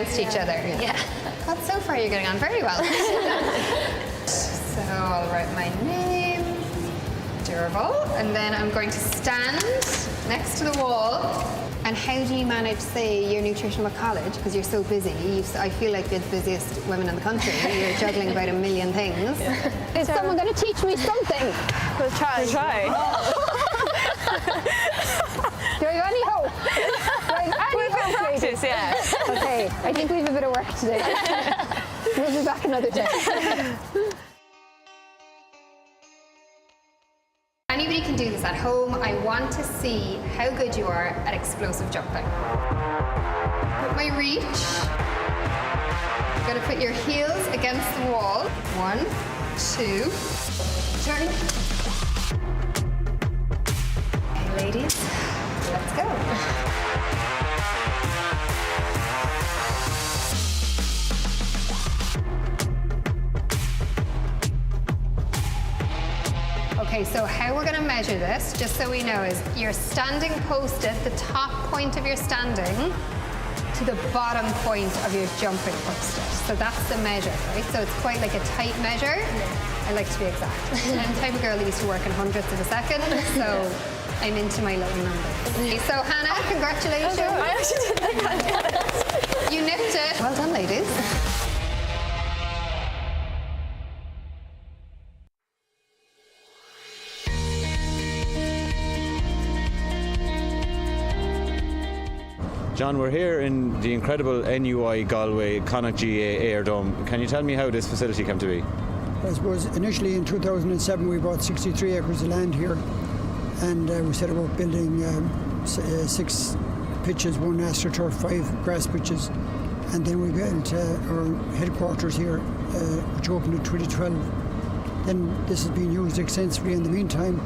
against each other. Yeah. But so far you're getting on very well. So I'll write my name, Durable, and then I'm going to stand next to the wall. And how do you manage, say, your nutrition at college? Because you're so busy. I feel like you're the busiest women in the country. You're juggling about a million things. Yeah. Is someone going to teach me something? We'll try. Do I have any hope? We'll practice, yeah. Okay, I think we have a bit of work to do. We'll be back another day. Anybody can do this at home. I want to see how good you are at explosive jumping. Put my reach. I'm going to put your heels against the wall. 1, 2, turn. Okay, ladies, let's go. Okay, so how we're going to measure this, just so we know, is you're standing posted, the top point of your standing, to the bottom point of your jumping posted. So that's the measure, right? So it's quite like a tight measure. Yeah. I like to be exact. And I'm the type of girl that used to work in hundredths of a second, so I'm into my little numbers. Okay, so Hannah, congratulations. I actually didn't think I'd get it. You nipped it. Well done, ladies. John, we're here in the incredible NUI Galway Connacht GA Air Dome. Can you tell me how this facility came to be? I suppose initially in 2007 we bought 63 acres of land here, and we set about building 6 pitches, 1 AstroTurf, 5 grass pitches, and then we built our headquarters here, which opened in 2012. Then this has been used extensively in the meantime,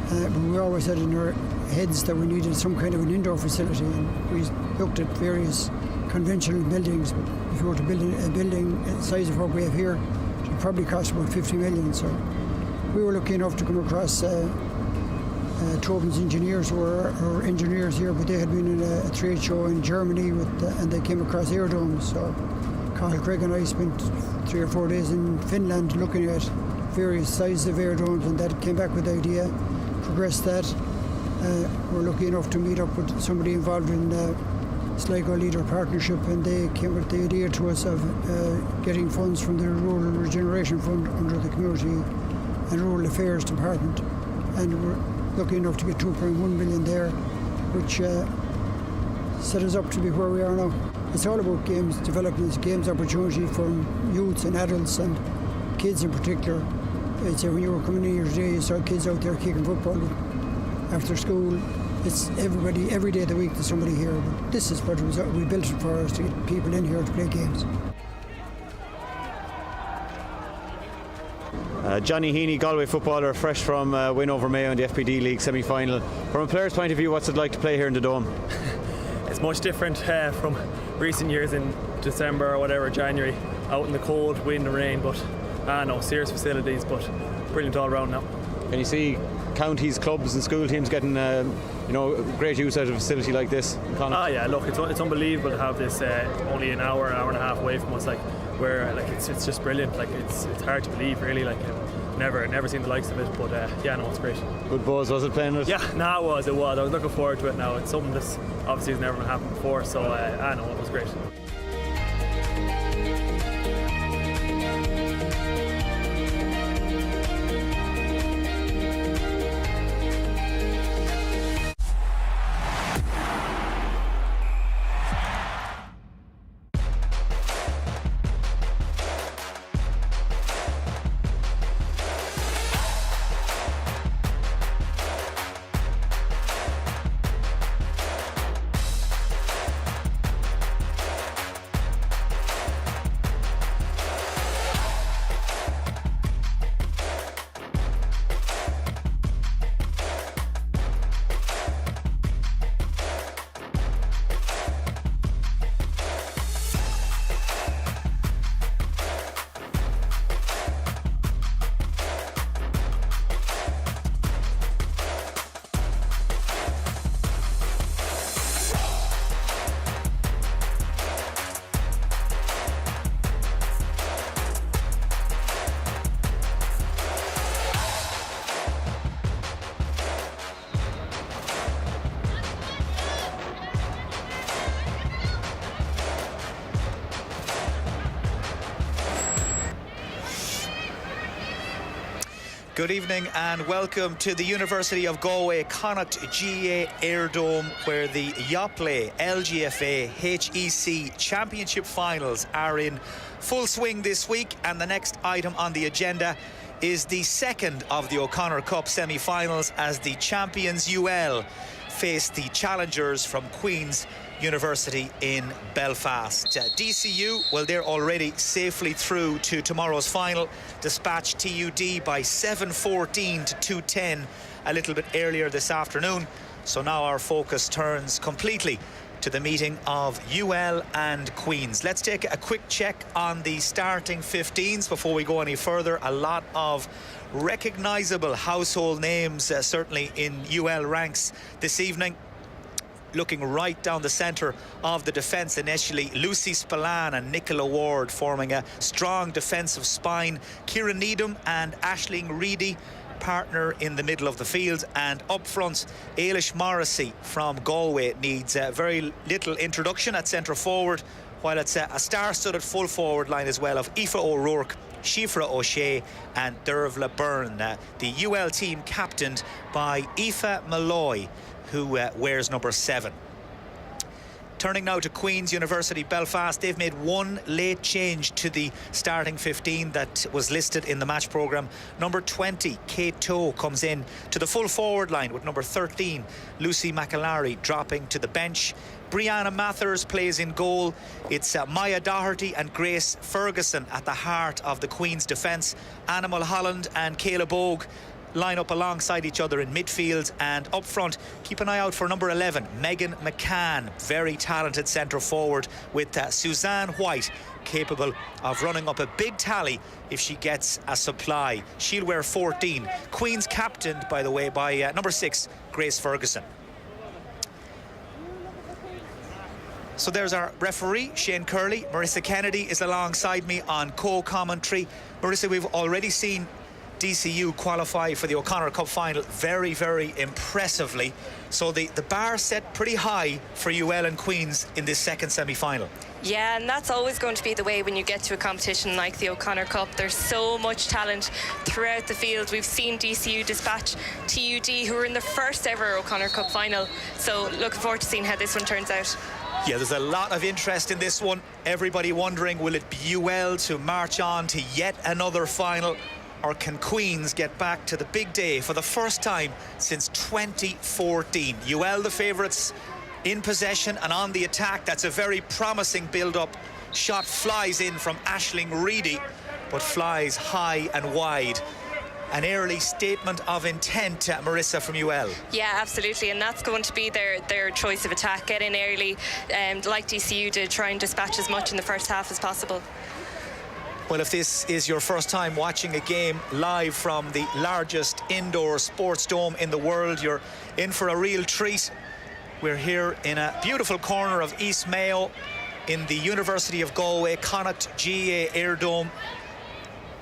but we always had in our heads that we needed some kind of an indoor facility, and we looked at various conventional buildings. But if you were to build a building the size of what we have here, it would probably cost about 50 million. So we were lucky enough to come across Tobin's engineers, who were our engineers here, but they had been in a trade show in Germany and they came across air domes. So Carl Craig and I spent 3 or 4 days in Finland looking at various sizes of air domes, and that came back with the idea, progressed that. We're lucky enough to meet up with somebody involved in Sligo Leader Partnership, and they came with the idea to us of getting funds from the Rural Regeneration Fund under the Community and Rural Affairs Department, and we're lucky enough to get 2.1 million there, which set us up to be where we are now. It's all about games, developing this games opportunity for youths and adults and kids in particular. I'd say when you were coming in here today, you saw kids out there kicking football after school. It's everybody, every day of the week there's somebody here. But this is what it was, we built it for us, to get people in here to play games. Johnny Heaney, Galway footballer, fresh from win over Mayo in the FPD League semi-final. From a player's point of view, what's it like to play here in the Dome? It's much different from recent years in December or whatever, January, out in the cold, wind and rain, but no, serious facilities, but brilliant all around now. Can you see counties, clubs and school teams getting great use out of a facility like this in Connacht? Yeah, look, it's unbelievable to have this only an hour and a half away from us, it's just brilliant. It's hard to believe, really. Never seen the likes of it, but it's great. Good buzz, was it, playing it? Yeah, it was. I was looking forward to it now. It's something that's obviously has never happened before, so it was great. Good evening and welcome to the University of Galway Connacht GA Airdome, where the Yoplait LGFA HEC Championship Finals are in full swing this week, and the next item on the agenda is the second of the O'Connor Cup semi-finals as the champions UL face the challengers from Queen's University in Belfast. DCU, well, they're already safely through to tomorrow's final, dispatched TUD by 7-14 to 2-10 a little bit earlier this afternoon. So now our focus turns completely to the meeting of UL and Queen's. Let's take a quick check on the starting 15s before we go any further. A lot of recognisable household names, certainly in UL ranks this evening. Looking right down the centre of the defence initially, Lucy Spillane and Nicola Ward forming a strong defensive spine. Kieran Needham and Aisling Reedy partner in the middle of the field, and up front Ailish Morrissey from Galway needs very little introduction at centre forward, while it's a star-studded full forward line as well of Aoife O'Rourke, Shifra O'Shea and Dervla Byrne. The UL team captained by Aoife Malloy, who wears number 7. Turning now to Queen's University Belfast, they've made one late change to the starting 15 that was listed in the match programme. Number 20, Kate Toe, comes in to the full forward line with number 13, Lucy McAlary, dropping to the bench. Brianna Mathers plays in goal. It's Maya Doherty and Grace Ferguson at the heart of the Queen's defence. Anna Mulholland and Kayla Bogue line up alongside each other in midfield, and up front keep an eye out for number 11, Megan McCann, very talented centre forward, with Suzanne White capable of running up a big tally if she gets a supply. She'll wear 14. Queen's captained, by the way, by number 6, Grace Ferguson. So there's our referee, Shane Curley. Marissa Kennedy is alongside me on co-commentary. Marissa, we've already seen DCU qualify for the O'Connor Cup final very, very impressively. So the bar set pretty high for UL and Queen's in this second semi-final. Yeah, and that's always going to be the way when you get to a competition like the O'Connor Cup. There's so much talent throughout the field. We've seen DCU dispatch TUD, who were in the first ever O'Connor Cup final. So looking forward to seeing how this one turns out. Yeah, there's a lot of interest in this one. Everybody wondering, will it be UL to march on to yet another final, or can Queen's get back to the big day for the first time since 2014? UL the favourites in possession and on the attack. That's a very promising build-up. Shot flies in from Aisling Reedy, but flies high and wide. An early statement of intent, Marissa, from UL. Yeah, absolutely, and that's going to be their choice of attack. Get in early, like DCU, to try and dispatch as much in the first half as possible. Well, if this is your first time watching a game live from the largest indoor sports dome in the world, you're in for a real treat. We're here in a beautiful corner of East Mayo in the University of Galway Connacht GA Airdome.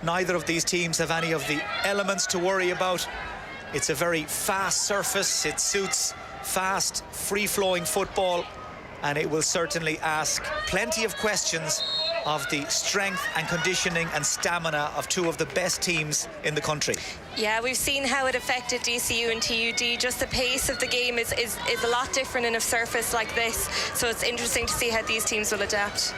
Neither of these teams have any of the elements to worry about. It's a very fast surface. It suits fast, free-flowing football, and it will certainly ask plenty of questions of the strength and conditioning and stamina of two of the best teams in the country. Yeah, we've seen how it affected DCU and TUD. Just the pace of the game is a lot different in a surface like this. So it's interesting to see how these teams will adapt.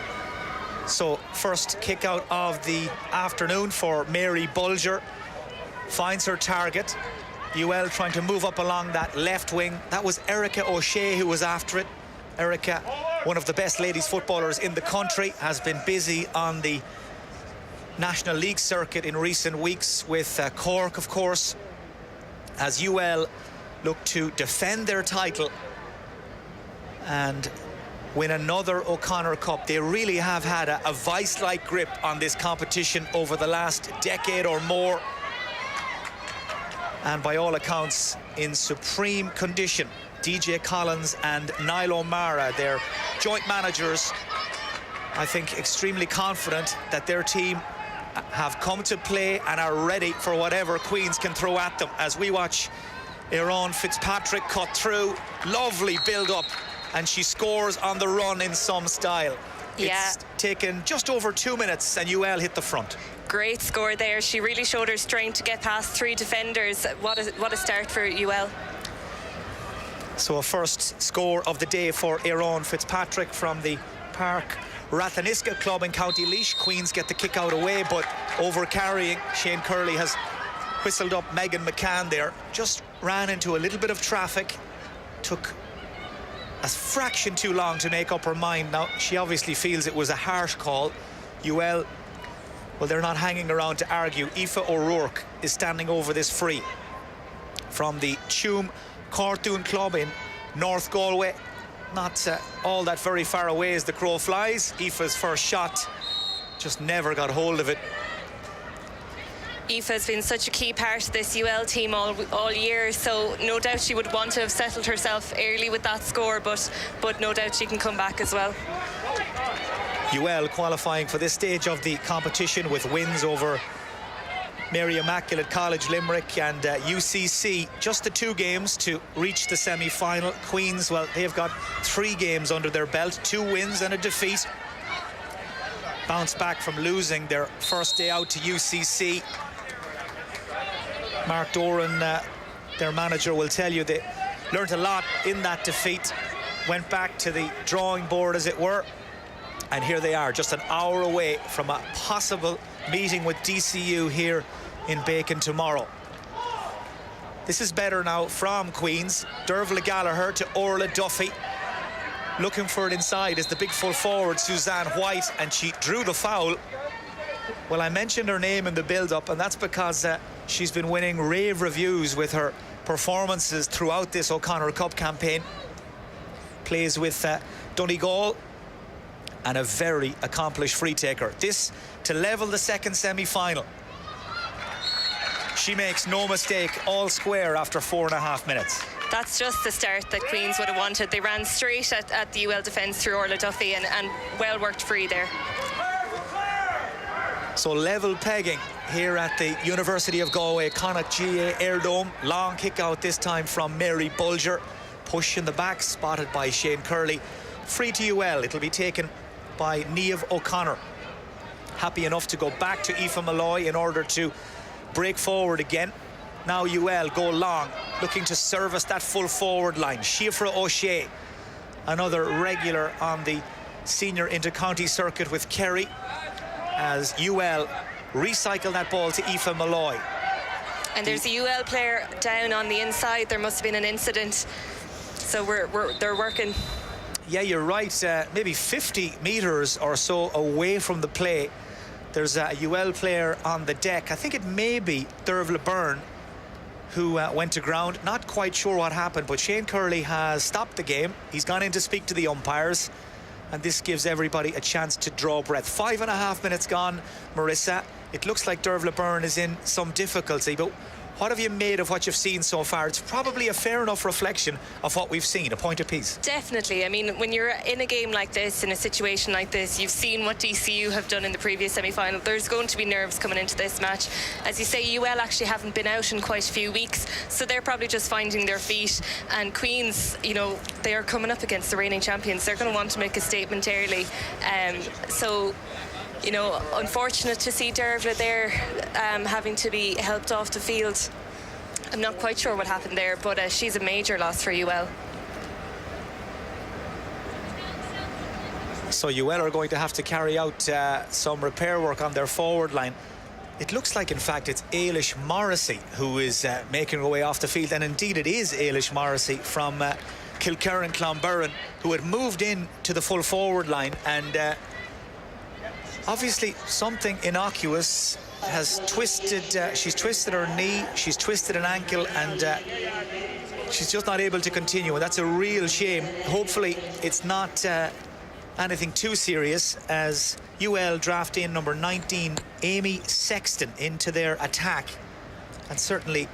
So first kick out of the afternoon for Mary Bulger. Finds her target. UL trying to move up along that left wing. That was Erica O'Shea who was after it. Erica, one of the best ladies footballers in the country, has been busy on the National League circuit in recent weeks with Cork, of course, as UL look to defend their title and win another O'Connor Cup. They really have had a vice-like grip on this competition over the last decade or more, and by all accounts in supreme condition. DJ Collins and Niall O'Mara, their joint managers, I think extremely confident that their team have come to play and are ready for whatever Queen's can throw at them. As we watch Erin Fitzpatrick cut through, lovely build-up, and she scores on the run in some style. Yeah. It's taken just over 2 minutes and UL hit the front. Great score there. She really showed her strength to get past 3 defenders. What a start for UL. So a first score of the day for Éireann Fitzpatrick from the Park Ratheniska club in County Laois. Queens get the kick out away, but over carrying, Shane Curley has whistled up Megan McCann there. Just ran into a little bit of traffic. Took a fraction too long to make up her mind. Now, she obviously feels it was a harsh call. UL, well, they're not hanging around to argue. Aoife O'Rourke is standing over this free from the Tuam Cartoon Club in North Galway. Not all that very far away as the crow flies. Aoife's first shot just never got hold of it. Aoife has been such a key part of this UL team all year, so no doubt she would want to have settled herself early with that score, but no doubt she can come back as well. UL qualifying for this stage of the competition with wins over Mary Immaculate College Limerick and UCC. Just the 2 games to reach the semi-final. Queens, well, they've got 3 games under their belt, 2 wins and a defeat. Bounced back from losing their first day out to UCC. Mark Doran, their manager, will tell you they learnt a lot in that defeat. Went back to the drawing board, as it were. And here they are, just an hour away from a possible meeting with DCU here in Bacon tomorrow. This is better now from Queens. Dervla Gallagher to Orla Duffy. Looking for it inside is the big full forward, Suzanne White, and she drew the foul. Well, I mentioned her name in the build-up, and that's because she's been winning rave reviews with her performances throughout this O'Connor Cup campaign. Plays with Donegal, and a very accomplished free taker. This to level the second semi-final. She makes no mistake, all square after 4.5 minutes. That's just the start that Queens would have wanted. They ran straight at the UL defence through Orla Duffy and well worked free there. So level pegging here at the University of Galway Connacht GA Airdome. Long kick out this time from Mary Bulger. Push in the back, spotted by Shane Curley. Free to UL. It'll be taken by Niamh O'Connor. Happy enough to go back to Aoife Malloy in order to break forward again. Now UL go long, looking to service that full forward line. Siofra O'Shea, another regular on the senior inter-county circuit with Kerry, as UL recycle that ball to Aoife Malloy. And there's a UL player down on the inside. There must have been an incident, so they're working. Yeah, you're right. Maybe 50 metres or so away from the play, there's a UL player on the deck. I think it may be Dervla Byrne who went to ground. Not quite sure what happened, but Shane Curley has stopped the game. He's gone in to speak to the umpires, and this gives everybody a chance to draw breath. 5.5 minutes gone, Marissa. It looks like Dervla Byrne is in some difficulty, but what have you made of what you've seen so far? It's probably a fair enough reflection of what we've seen, a point apiece. Definitely. I mean, when you're in a game like this, in a situation like this, you've seen what DCU have done in the previous semi-final. There's going to be nerves coming into this match. As you say, UL actually haven't been out in quite a few weeks, so they're probably just finding their feet. And Queens, you know, they are coming up against the reigning champions. They're going to want to make a statement early. So, you know, unfortunate to see Dervla there having to be helped off the field. I'm not quite sure what happened there, but she's a major loss for UL. So UL are going to have to carry out some repair work on their forward line. It looks like, in fact, it's Ailish Morrissey who is making her way off the field, and indeed it is Ailish Morrissey from Kilkerran Clonburran, who had moved in to the full forward line, and obviously something innocuous has twisted. She's twisted her knee, she's twisted an ankle, and she's just not able to continue, and that's a real shame. Hopefully it's not anything too serious, as UL draft in number 19 Amy Sexton into their attack, and certainly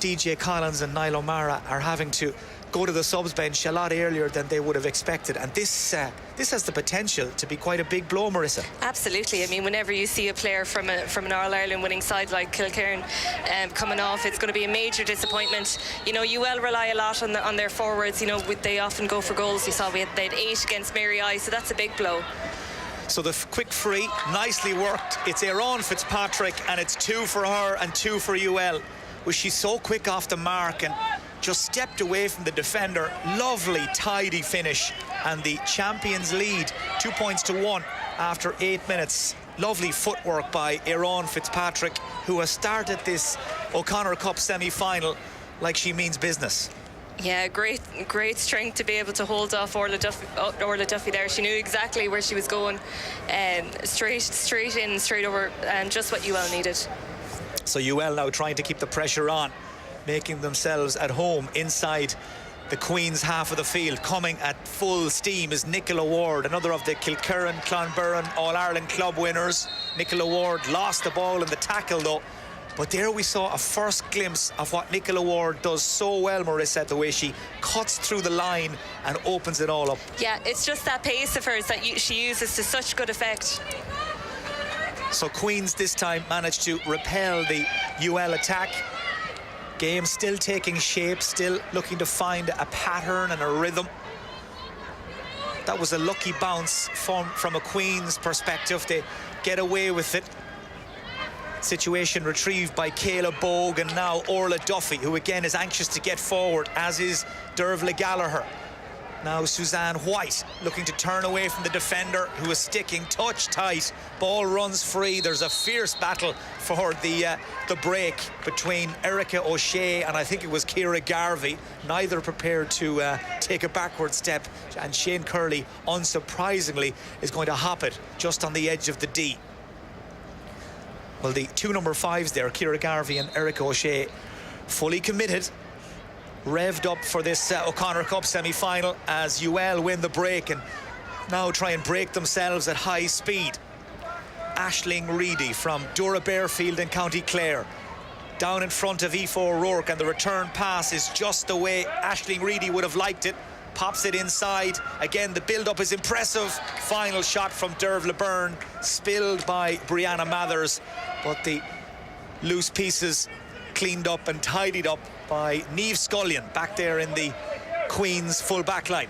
DJ Collins and Niall O'Mara are having to go to the subs bench a lot earlier than they would have expected, and this has the potential to be quite a big blow, Marissa. Absolutely. I mean, whenever you see a player from an All-Ireland winning side like Kilkerran coming off, it's going to be a major disappointment. You know, UL rely a lot on their forwards. You know, they often go for goals. You saw they had 8 against Mary I, so that's a big blow. So the quick free, nicely worked. It's Aaron Fitzpatrick, and it's 2 for her and 2 for UL. Was she so quick off the mark and just stepped away from the defender. Lovely, tidy finish. And the champions lead 2 points to 1 after 8 minutes. Lovely footwork by Aaron Fitzpatrick, who has started this O'Connor Cup semi-final like she means business. Yeah, great strength to be able to hold off Orla Duffy there. She knew exactly where she was going, straight in, straight over, and just what UL needed. So UL now trying to keep the pressure on, making themselves at home inside the Queen's half of the field. Coming at full steam is Nicola Ward, another of the Kilkerran Clonburren All-Ireland club winners. Nicola Ward lost the ball in the tackle though. But there we saw a first glimpse of what Nicola Ward does so well, Marissa, the way she cuts through the line and opens it all up. Yeah, it's just that pace of hers that she uses to such good effect. So Queens this time managed to repel the UL attack. Game still taking shape, still looking to find a pattern and a rhythm. That was a lucky bounce from a Queen's perspective. They get away with it. Situation retrieved by Kayla Bogue, and now Orla Duffy, who again is anxious to get forward, as is Dervla Gallagher. Now Suzanne White looking to turn away from the defender, who is sticking touch tight. Ball runs free. There's a fierce battle for the break between Erica O'Shea and I think it was Ciara Garvey. Neither prepared to take a backward step, and Shane Curley, unsurprisingly, is going to hop it just on the edge of the D. Well, the two number 5s there, Ciara Garvey and Erica O'Shea, fully committed, revved up for this O'Connor Cup semi-final as UL win the break and now try and break themselves at high speed. Aisling Reedy from Dura Bearfield in County Clare, down in front of Aoife O'Rourke, and the return pass is just the way Aisling Reedy would have liked it. Pops it inside. Again, the build-up is impressive. Final shot from Dervla Byrne, spilled by Brianna Mathers, but the loose pieces cleaned up and tidied up by Niamh Scullion back there in the Queen's full back line.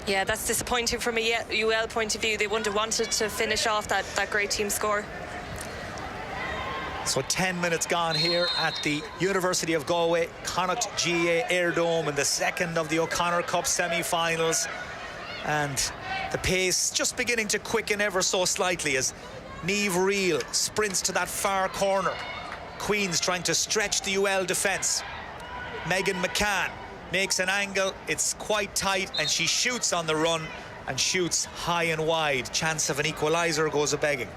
Yeah, that's disappointing from a UL point of view. They wouldn't have wanted to finish off that great team score. So 10 minutes gone here at the University of Galway Connacht GAA Airdome in the second of the O'Connor Cup semi-finals, and the pace just beginning to quicken ever so slightly as Niamh Reel sprints to that far corner. Queen's trying to stretch the UL defence. Megan McCann makes an angle, it's quite tight, and she shoots on the run and shoots high and wide. Chance of an equaliser goes a-begging.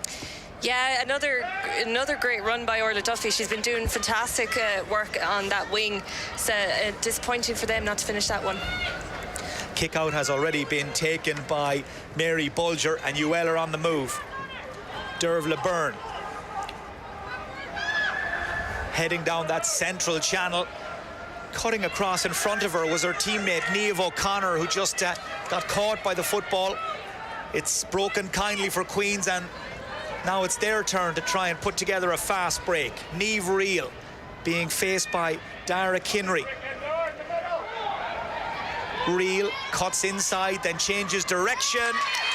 Yeah, another great run by Orla Duffy. She's been doing fantastic work on that wing. So disappointing for them not to finish that one. Kick out has already been taken by Mary Bulger, and UL are on the move. Dervla Byrne heading down that central channel. Cutting across in front of her was her teammate Niamh O'Connor, who just got caught by the football. It's broken kindly for Queens, and now it's their turn to try and put together a fast break. Niamh Reel being faced by Dara Kinry. Reel cuts inside, then changes direction.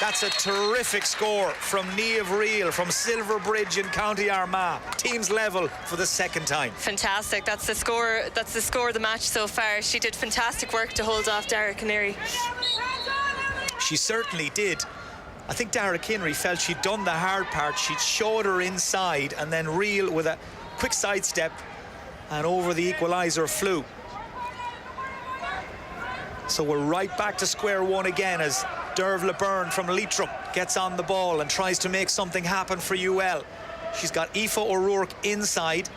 That's a terrific score from Niamh Reel from Silverbridge in County Armagh. Teams level for the second time. Fantastic. That's the score of the match so far. She did fantastic work to hold off Dara Kinry. She certainly did. I think Dara Kinry felt she'd done the hard part. She'd showed her inside, and then Reel with a quick sidestep and over the equaliser flew. So we're right back to square one again as Dervla Byrne from Leitrim gets on the ball and tries to make something happen for UL. She's got Aoife O'Rourke inside.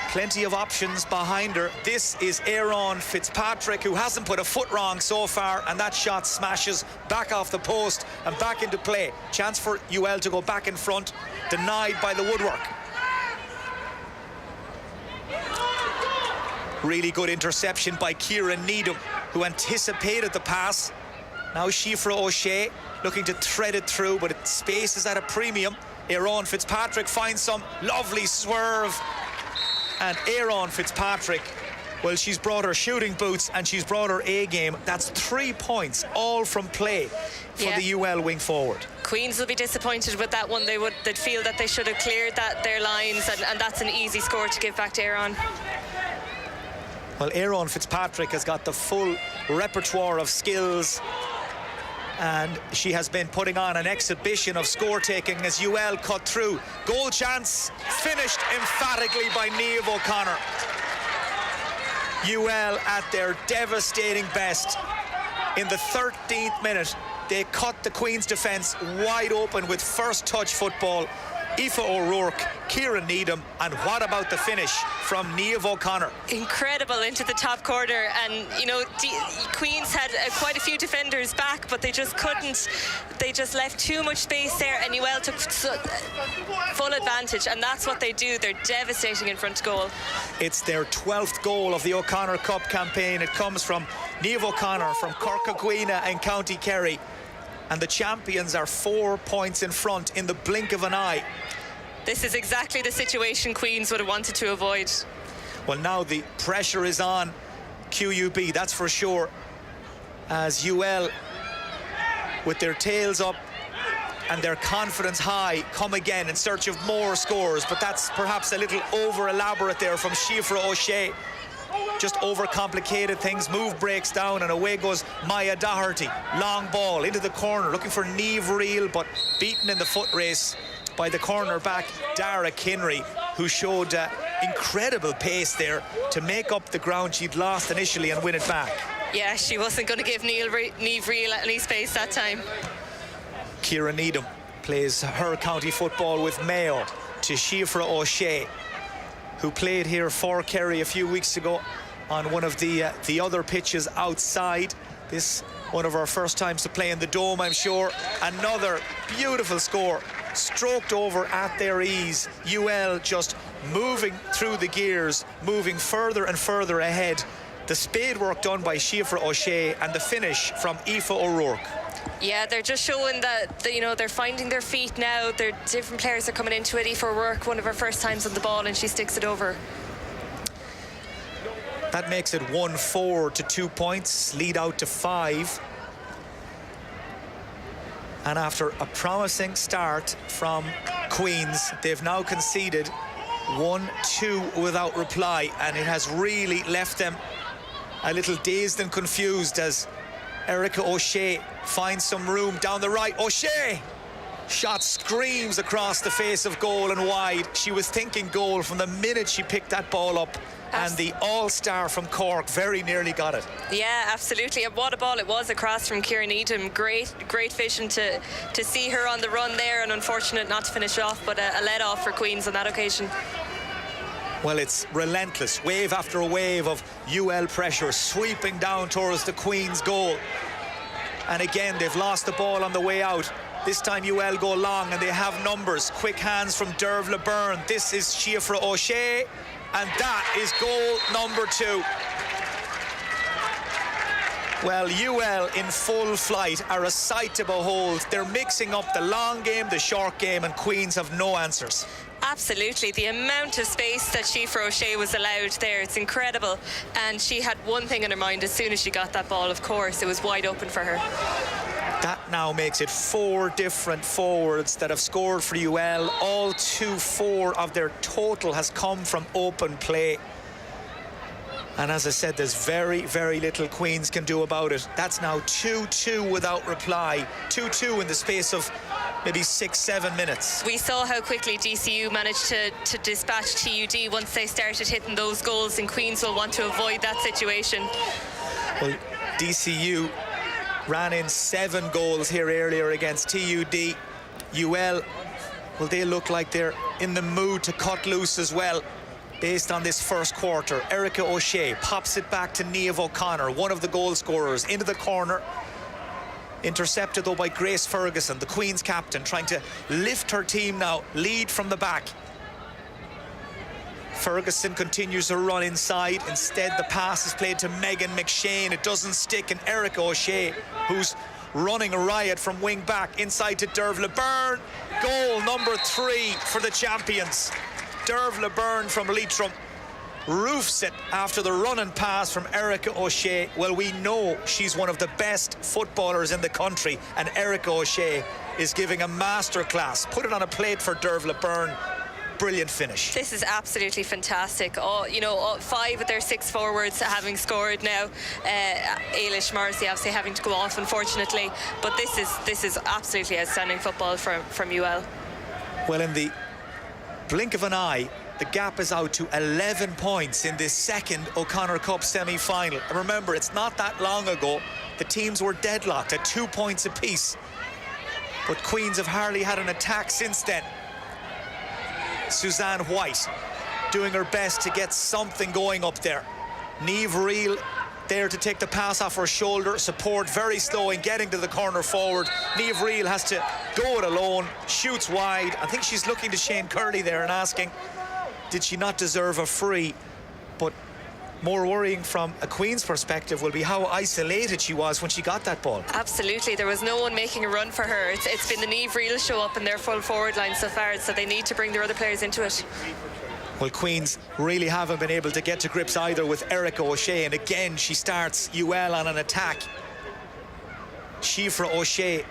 Plenty of options behind her. This is Aaron Fitzpatrick, who hasn't put a foot wrong so far, and that shot smashes back off the post and back into play. Chance for UL to go back in front, denied by the woodwork. Really good interception by Kieran Needham, who anticipated the pass. Now Shifra O'Shea looking to thread it through, but space is at a premium. Aaron Fitzpatrick finds some lovely swerve, and Aaron Fitzpatrick Well, she's brought her shooting boots and she's brought her A game. That's 3 points, all from play for the UL wing forward. Queens will be disappointed with that one. They'd feel that they should have cleared their lines, and that's an easy score to give back to Aaron. Well, Aaron Fitzpatrick has got the full repertoire of skills, and she has been putting on an exhibition of score taking as UL cut through. Goal chance finished emphatically by Niamh O'Connor. UL at their devastating best. In the 13th minute, they cut the Queen's defence wide open with first touch football. Aoife O'Rourke, Kieran Needham, and what about the finish from Niamh O'Connor? Incredible into the top corner, and you know, Queens had quite a few defenders back, but they just couldn't. They just left too much space there, and UL took full advantage, and that's what they do. They're devastating in front of goal. It's their 12th goal of the O'Connor Cup campaign. It comes from Niamh O'Connor from Corcaguina and County Kerry. And the champions are 4 points in front in the blink of an eye. This is exactly the situation Queens would have wanted to avoid. Well, now the pressure is on QUB, that's for sure, as UL, with their tails up and their confidence high, come again in search of more scores. But that's perhaps a little over-elaborate there from Siofra O'Shea. Just overcomplicated things. Move breaks down and away goes Maya Doherty. Long ball into the corner, looking for Niamh Reel, but beaten in the foot race by the cornerback Dara Kinry, who showed incredible pace there to make up the ground she'd lost initially and win it back. Yeah, she wasn't going to give Niamh Reel any space that time. Kieran Needham plays her county football with Mayo to Siofra O'Shea, who played here for Kerry a few weeks ago on one of the other pitches outside. This one of our first times to play in the Dome, I'm sure. Another beautiful score, stroked over at their ease. UL just moving through the gears, moving further and further ahead. The spade work done by Siofra O'Shea and the finish from Aoife O'Rourke. Yeah, they're just showing that, you know, they're finding their feet now. They're different players are coming into it. Aoife O'Rourke, one of her first times on the ball, and she sticks it over. That makes it 1-4 to 2 points, lead out to 5. And after a promising start from Queens, they've now conceded 1-2 without reply, and it has really left them a little dazed and confused as Erica O'Shea finds some room down the right. O'Shea! Shot screams across the face of goal and wide. She was thinking goal from the minute she picked that ball up. And the all-star from Cork very nearly got it. Yeah, absolutely. And what a ball it was across from Kieran Needham. Great vision to see her on the run there, and unfortunate not to finish off, but a let-off for Queens on that occasion. Well, it's relentless, wave after wave of UL pressure sweeping down towards the Queen's goal. And again, they've lost the ball on the way out. This time UL go long and they have numbers. Quick hands from Derv LeBurn. This is Siofra O'Shea, and that is goal number 2. Well, UL in full flight are a sight to behold. They're mixing up the long game, the short game, and Queens have no answers. Absolutely. The amount of space that Siofra O'Shea was allowed there, it's incredible. And she had one thing in her mind as soon as she got that ball, of course. It was wide open for her. That now makes it 4 different forwards that have scored for UL. All 4 of their total has come from open play. And as I said, there's very, very little Queens can do about it. That's now 2-2 without reply. 2-2 in the space of maybe 6-7 minutes. We saw how quickly DCU managed to dispatch TUD once they started hitting those goals, and Queens will want to avoid that situation. Well, DCU ran in 7 goals here earlier against TUD. UL, well, they look like they're in the mood to cut loose as well based on this first quarter. Erica O'Shea pops it back to Niamh O'Connor, one of the goal scorers, into the corner. Intercepted though by Grace Ferguson, the Queen's captain, trying to lift her team now, lead from the back. Ferguson continues to run inside. Instead, the pass is played to Megan McShane. It doesn't stick, and Erica O'Shea, who's running a riot from wing back, inside to Derv LeBurn. Goal number 3 for the champions. Derv LeBurn from Leitrim roofs it after the run and pass from Erica O'Shea. Well, we know she's one of the best footballers in the country, and Erica O'Shea is giving a masterclass. Put it on a plate for Dervla Byrne. Brilliant finish. This is absolutely fantastic. All 5 of their 6 forwards having scored now. Ailish Morrissey obviously having to go off, unfortunately. But this is absolutely outstanding football from UL. Well, in the blink of an eye, the gap is out to 11 points in this second O'Connor Cup semi-final. And remember, it's not that long ago the teams were deadlocked at 2 points apiece. But Queens have hardly had an attack since then. Suzanne White doing her best to get something going up there. Niamh Reel there to take the pass off her shoulder. Support very slow in getting to the corner forward. Niamh Reel has to go it alone, shoots wide. I think she's looking to Shane Curley there and asking, did she not deserve a free? But more worrying from a Queen's perspective will be how isolated she was when she got that ball. Absolutely, there was no one making a run for her. It's been the Niamh Reel show up in their full forward line so far, so they need to bring their other players into it. Well, Queens really haven't been able to get to grips either with Erica O'Shea, and again she starts UL on an attack. Shifra O'Shea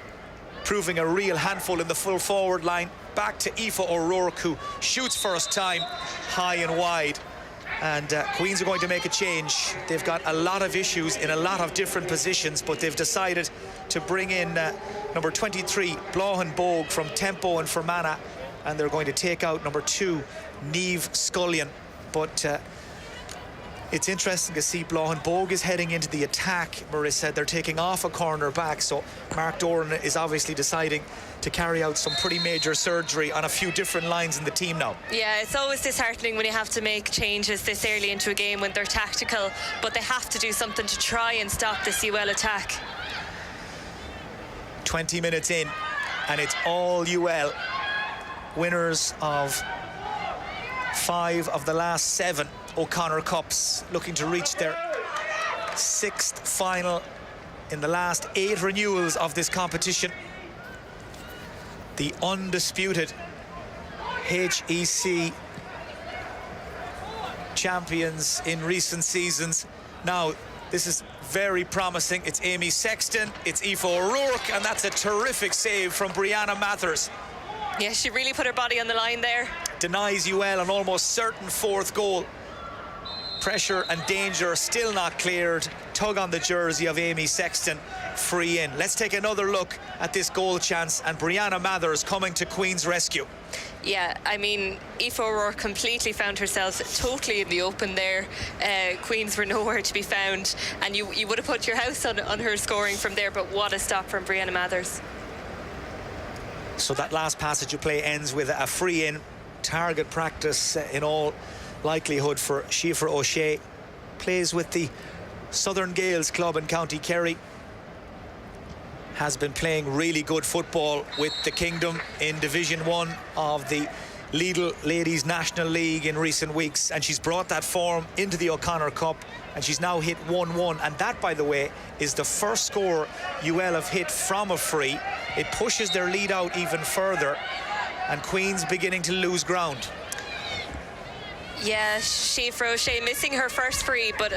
proving a real handful in the full forward line. Back to Aoife O'Rourke, who shoots first time high and wide. And Queens are going to make a change. They've got a lot of issues in a lot of different positions, but they've decided to bring in number 23, Blahan Bogue from Tempo and Fermanagh, and they're going to take out number 2, Niamh Scullion. But it's interesting to see Blahan Bogue is heading into the attack. Marissa, they're taking off a corner back, so Mark Doran is obviously deciding to carry out some pretty major surgery on a few different lines in the team now. Yeah, it's always disheartening when you have to make changes this early into a game when they're tactical, but they have to do something to try and stop this UL attack. 20 minutes in, and it's all UL. Winners of 5 of the last 7 O'Connor Cups, looking to reach their 6th final in the last 8 renewals of this competition. The undisputed HEC champions in recent seasons. Now, this is very promising. It's Amy Sexton, it's Aoife O'Rourke, and that's a terrific save from Brianna Mathers. Yeah, she really put her body on the line there. Denies UL an almost certain 4th goal. Pressure and danger still not cleared. Tug on the jersey of Amy Sexton, free in. Let's take another look at this goal chance, and Brianna Mathers coming to Queen's rescue. Yeah, I mean, Aoife O'Rourke completely found herself totally in the open there. Queens were nowhere to be found, and you would have put your house on her scoring from there, but what a stop from Brianna Mathers. So that last passage of play ends with a free in. Target practice in all likelihood for Shifra O'Shea. Plays with the Southern Gales club in County Kerry. Has been playing really good football with the Kingdom in Division 1 of the Lidl Ladies National League in recent weeks, and she's brought that form into the O'Connor Cup, and she's now hit 1-1, and that, by the way, is the first score UL have hit from a free. It pushes their lead out even further, and Queen's beginning to lose ground. Yeah, Shifra O'Shea missing her first free, but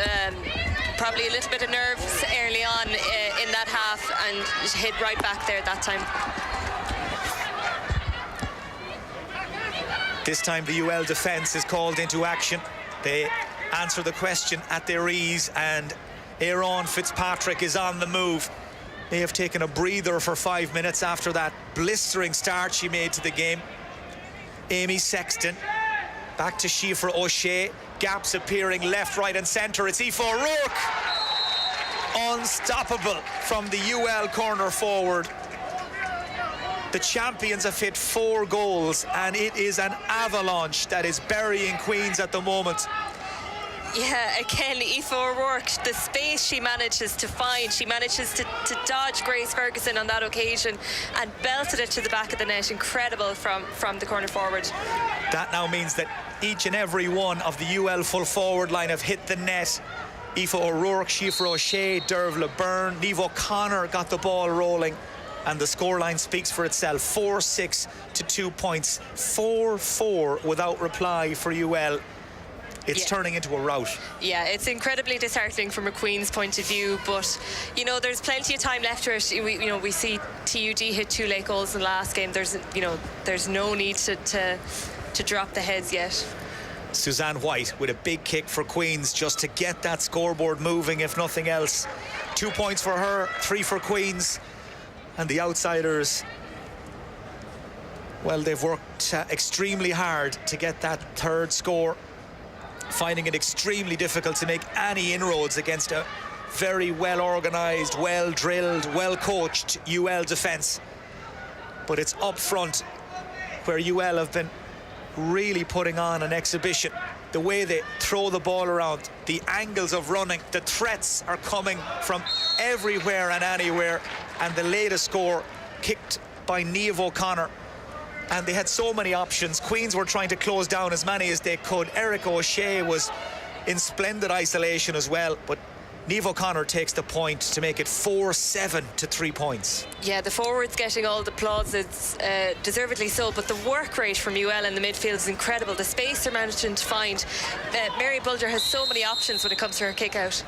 probably a little bit of nerves early on in that half, and hit right back there that time. This time the UL defence is called into action. They answer the question at their ease, and Aaron Fitzpatrick is on the move. They have taken a breather for 5 minutes after that blistering start she made to the game. Amy Sexton, back to Shifra O'Shea. Gaps appearing left, right and centre. It's Aoife O'Rourke. Unstoppable from the UL corner forward. The champions have hit 4 goals, and it is an avalanche that is burying Queens at the moment. Yeah, again, Aoife O'Rourke, the space she manages to find, she manages to dodge Grace Ferguson on that occasion and belted it to the back of the net. Incredible from the corner forward. That now means that each and every one of the UL full forward line have hit the net. Aoife O'Rourke, Shifra O'Shea, Dervla Byrne, Niamh O'Connor got the ball rolling, and the scoreline speaks for itself. 4-6 to 2 points. 4-4 without reply for UL. it's turning into a rout. Yeah, it's incredibly disheartening from a Queen's point of view, but you know, there's plenty of time left for it. We see TUD hit 2 late goals in the last game. There's no need to drop the heads yet. Suzanne White with a big kick for Queens just to get that scoreboard moving, if nothing else. 2 points for her, 3 for Queens. And the outsiders, well, they've worked extremely hard to get that third score, finding it extremely difficult to make any inroads against a very well organised, well drilled, well coached UL defence. But it's up front where UL have been really putting on an exhibition. The way they throw the ball around, the angles of running, the threats are coming from everywhere and anywhere. And the latest score kicked by Niamh O'Connor, and they had so many options. Queens were trying to close down as many as they could. Erica O'Shea was in splendid isolation as well, but Niamh O'Connor takes the point to make it 4-7 to 3 points. Yeah, the forwards getting all the plaudits, deservedly so, but the work rate from UL in the midfield is incredible. The space they're managing to find. Mary Bulger has so many options when it comes to her kick out.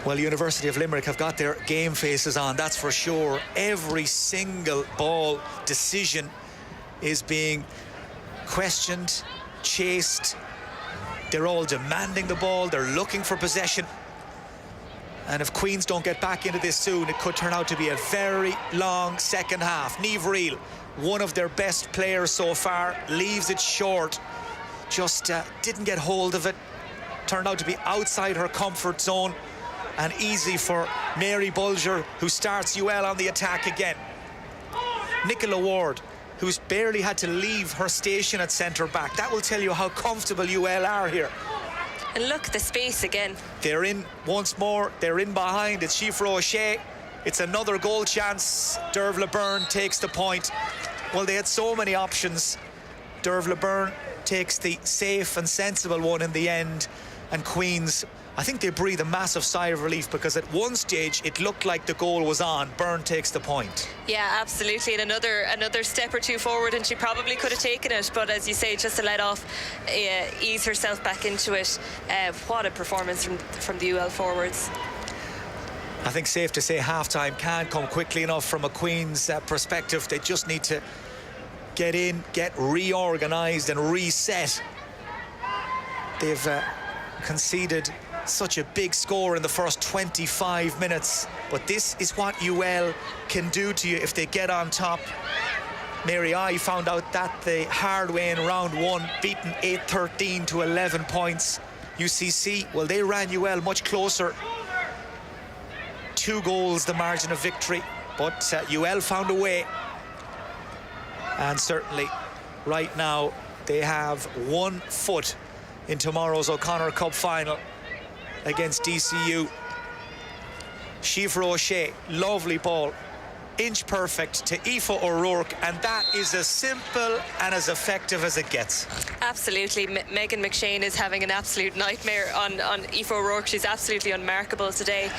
Well, University of Limerick have got their game faces on, that's for sure. Every single ball decision is being questioned, chased. They're all demanding the ball, they're looking for possession. And if Queens don't get back into this soon, it could turn out to be a very long second half. Niamh Reel, one of their best players so far, leaves it short. Just didn't get hold of it. Turned out to be outside her comfort zone. And easy for Mary Bulger, who starts UL on the attack again. Nicola Ward, who's barely had to leave her station at centre-back. That will tell you how comfortable UL are here. And look, the space again. They're in once more. They're in behind. It's Siofra O'Shea. It's another goal chance. Dervla Byrne takes the point. Well, they had so many options. Dervla Byrne takes the safe and sensible one in the end. And Queens, I think they breathe a massive sigh of relief, because at one stage it looked like the goal was on. Byrne takes the point. Yeah, absolutely, and another step or two forward, and she probably could have taken it, but as you say, just to let off, ease herself back into it. What a performance from the UL forwards. I think safe to say half-time can't come quickly enough from a Queen's perspective. They just need to get in, get reorganised and reset. They've conceded such a big score in the first 25 minutes, but this is what UL can do to you if they get on top. Mary I found out that the hard way in round 1, beaten 8-13 to 11 points. UCC, well, they ran UL much closer. 2 goals the margin of victory, but UL found a way. And certainly right now they have 1 foot in tomorrow's O'Connor Cup final against DCU. Siofra O'Shea, lovely ball, inch perfect to Aoife O'Rourke, and that is as simple and as effective as it gets. Absolutely. Megan McShane is having an absolute nightmare on Aoife O'Rourke. She's absolutely unmarkable today.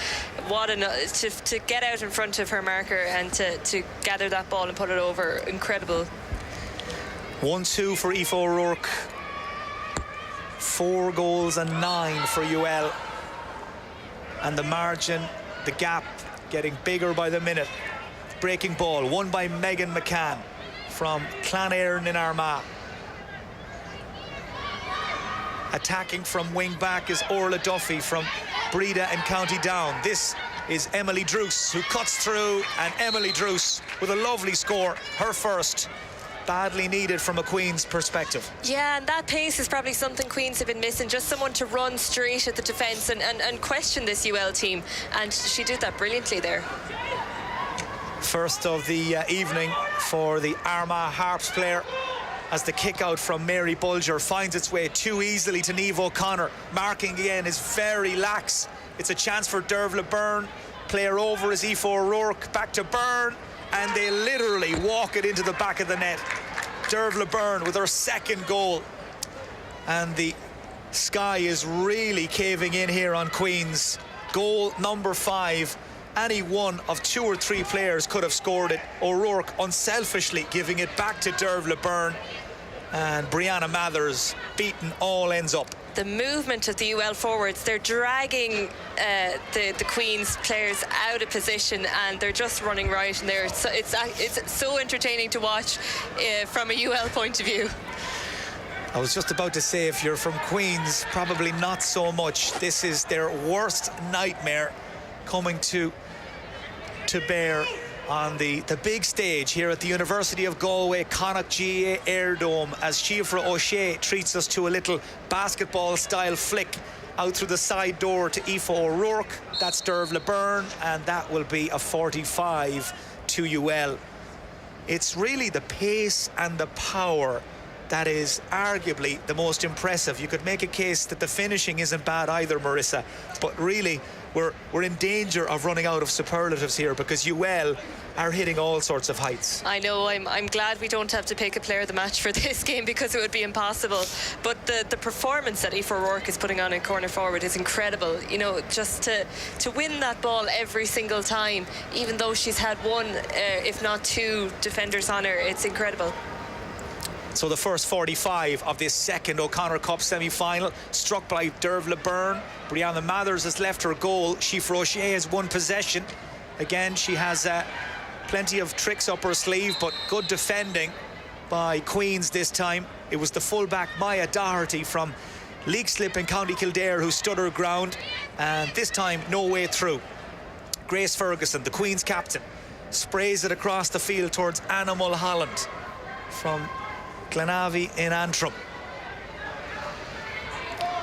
What to get out in front of her marker and to gather that ball and put it over, incredible. 1-2 for Aoife O'Rourke. 4 goals and 9 for UL. And the margin, the gap, getting bigger by the minute. Breaking ball, won by Megan McCann from Clonairon in Armagh. Attacking from wing back is Orla Duffy from Breda and County Down. This is Emily Druce, who cuts through, and Emily Druce with a lovely score, her first. Badly needed from a Queen's perspective. Yeah, and that pace is probably something Queens have been missing, just someone to run straight at the defence and question this UL team, and she did that brilliantly there. First of the evening for the Armagh Harps player, as the kick out from Mary Bulger finds its way too easily to Niamh O'Connor. Marking again is very lax. It's a chance for Dervla Byrne. Player over is Aoife O'Rourke, back to Byrne, and they literally walk it into the back of the net. Dervla Byrne with her second goal. And the sky is really caving in here on Queens. Goal number 5. Any one of 2 or 3 players could have scored it. O'Rourke unselfishly giving it back to Dervla Byrne. and Brianna Mathers beaten all ends up. The movement of the UL forwards, they're dragging the Queen's players out of position, and they're just running right in there. So it's so entertaining to watch from a UL point of view. I was just about to say, if you're from Queens, probably not so much. This is their worst nightmare coming to bear on the big stage here at the University of Galway Connacht GAA Airdome, as Siofra O'Shea treats us to a little basketball-style flick out through the side door to Aoife O'Rourke. That's Dervla Byrne, and that will be a 45 to UL. It's really the pace and the power that is arguably the most impressive. You could make a case that the finishing isn't bad either, Marissa, but really we're in danger of running out of superlatives here, because UL are hitting all sorts of heights. I know, I'm glad we don't have to pick a player of the match for this game, because it would be impossible. But the performance that Aoife O'Rourke is putting on in corner forward is incredible. You know, just to win that ball every single time, even though she's had one, if not two defenders on her, it's incredible. So the first 45 of this second O'Connor Cup semi-final, struck by Dervla Byrne. Brianna Mathers has left her goal. Siofra O'Shea has won possession. Again, she has plenty of tricks up her sleeve, but good defending by Queens this time. It was the fullback Maya Doherty from League-Slip in County Kildare who stood her ground, and this time no way through. Grace Ferguson, the Queens captain, sprays it across the field towards Anna Mulholland from Glenavi in Antrim.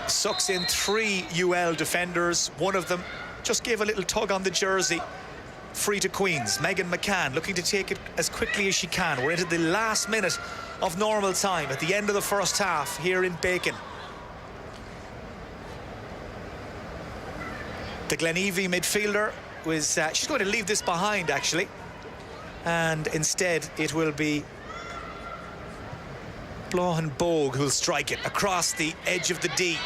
Sucks in 3 UL defenders. One of them just gave a little tug on the jersey. Free to Queens. Megan McCann looking to take it as quickly as she can. We're into the last minute of normal time at the end of the first half here in Bacon. The Glenavi midfielder was she's going to leave this behind, actually, and instead it will be Blahan Bogue who'll strike it across the edge of the D.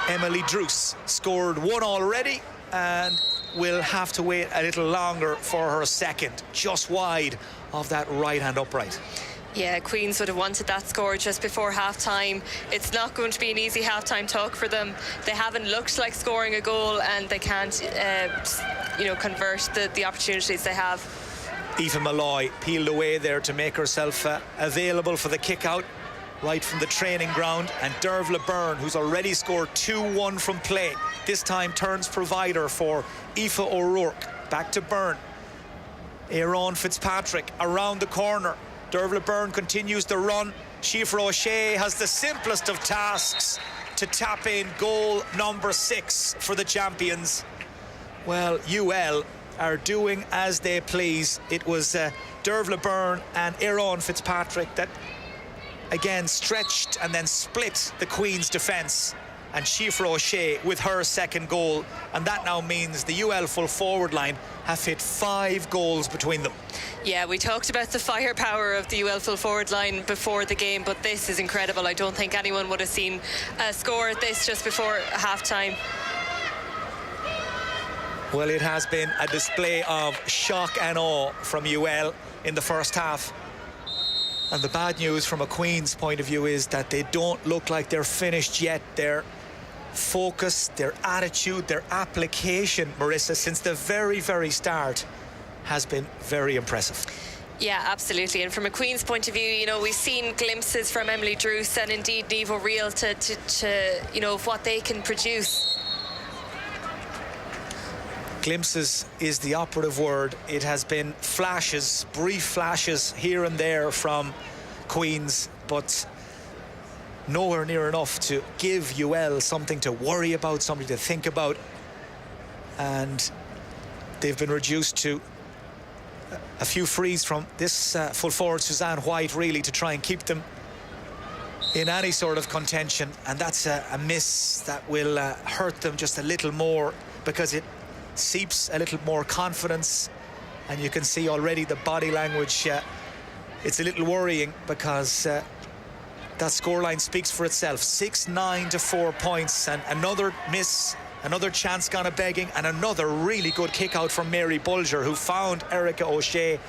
Emily Druce scored one already and will have to wait a little longer for her second, just wide of that right-hand upright. Yeah, Queens would have wanted that score just before half-time. It's not going to be an easy half-time talk for them. They haven't looked like scoring a goal, and they can't, convert the opportunities they have. Aoife Malloy peeled away there to make herself available for the kick-out right from the training ground, and Dervla Byrne, who's already scored 2-1 from play, this time turns provider for Aoife O'Rourke. Back to Byrne. Aaron Fitzpatrick around the corner. Dervla Byrne continues the run. Siofra O'Shea has the simplest of tasks to tap in goal number 6 for the champions. Well, UL are doing as they please. It was Dervla Byrne and Aaron Fitzpatrick that again stretched and then split the Queen's defence, and Siofra O'Shea with her second goal, and that now means the UL full forward line have hit 5 goals between them. Yeah, we talked about the firepower of the UL full forward line before the game, but this is incredible. I don't think anyone would have seen a score at this just before half-time. Well, it has been a display of shock and awe from UL in the first half. And the bad news from a Queen's point of view is that they don't look like they're finished yet. Their focus, their attitude, their application, Marissa, since the very, very start has been very impressive. Yeah, absolutely. And from a Queen's point of view, we've seen glimpses from Emily Druce and indeed Niamh O'Riel to what they can produce. Glimpses is the operative word. It has been flashes, brief flashes here and there from Queens, but nowhere near enough to give UL something to worry about, something to think about. And they've been reduced to a few frees from this full forward Suzanne White, really, to try and keep them in any sort of contention. And that's a miss that will hurt them just a little more, because it seeps a little more confidence, and you can see already the body language. It's a little worrying, because that scoreline speaks for itself. 6-9 to 4 points, and another miss, another chance gone a begging, and another really good kick out from Mary Bulger, who found Erica O'Shea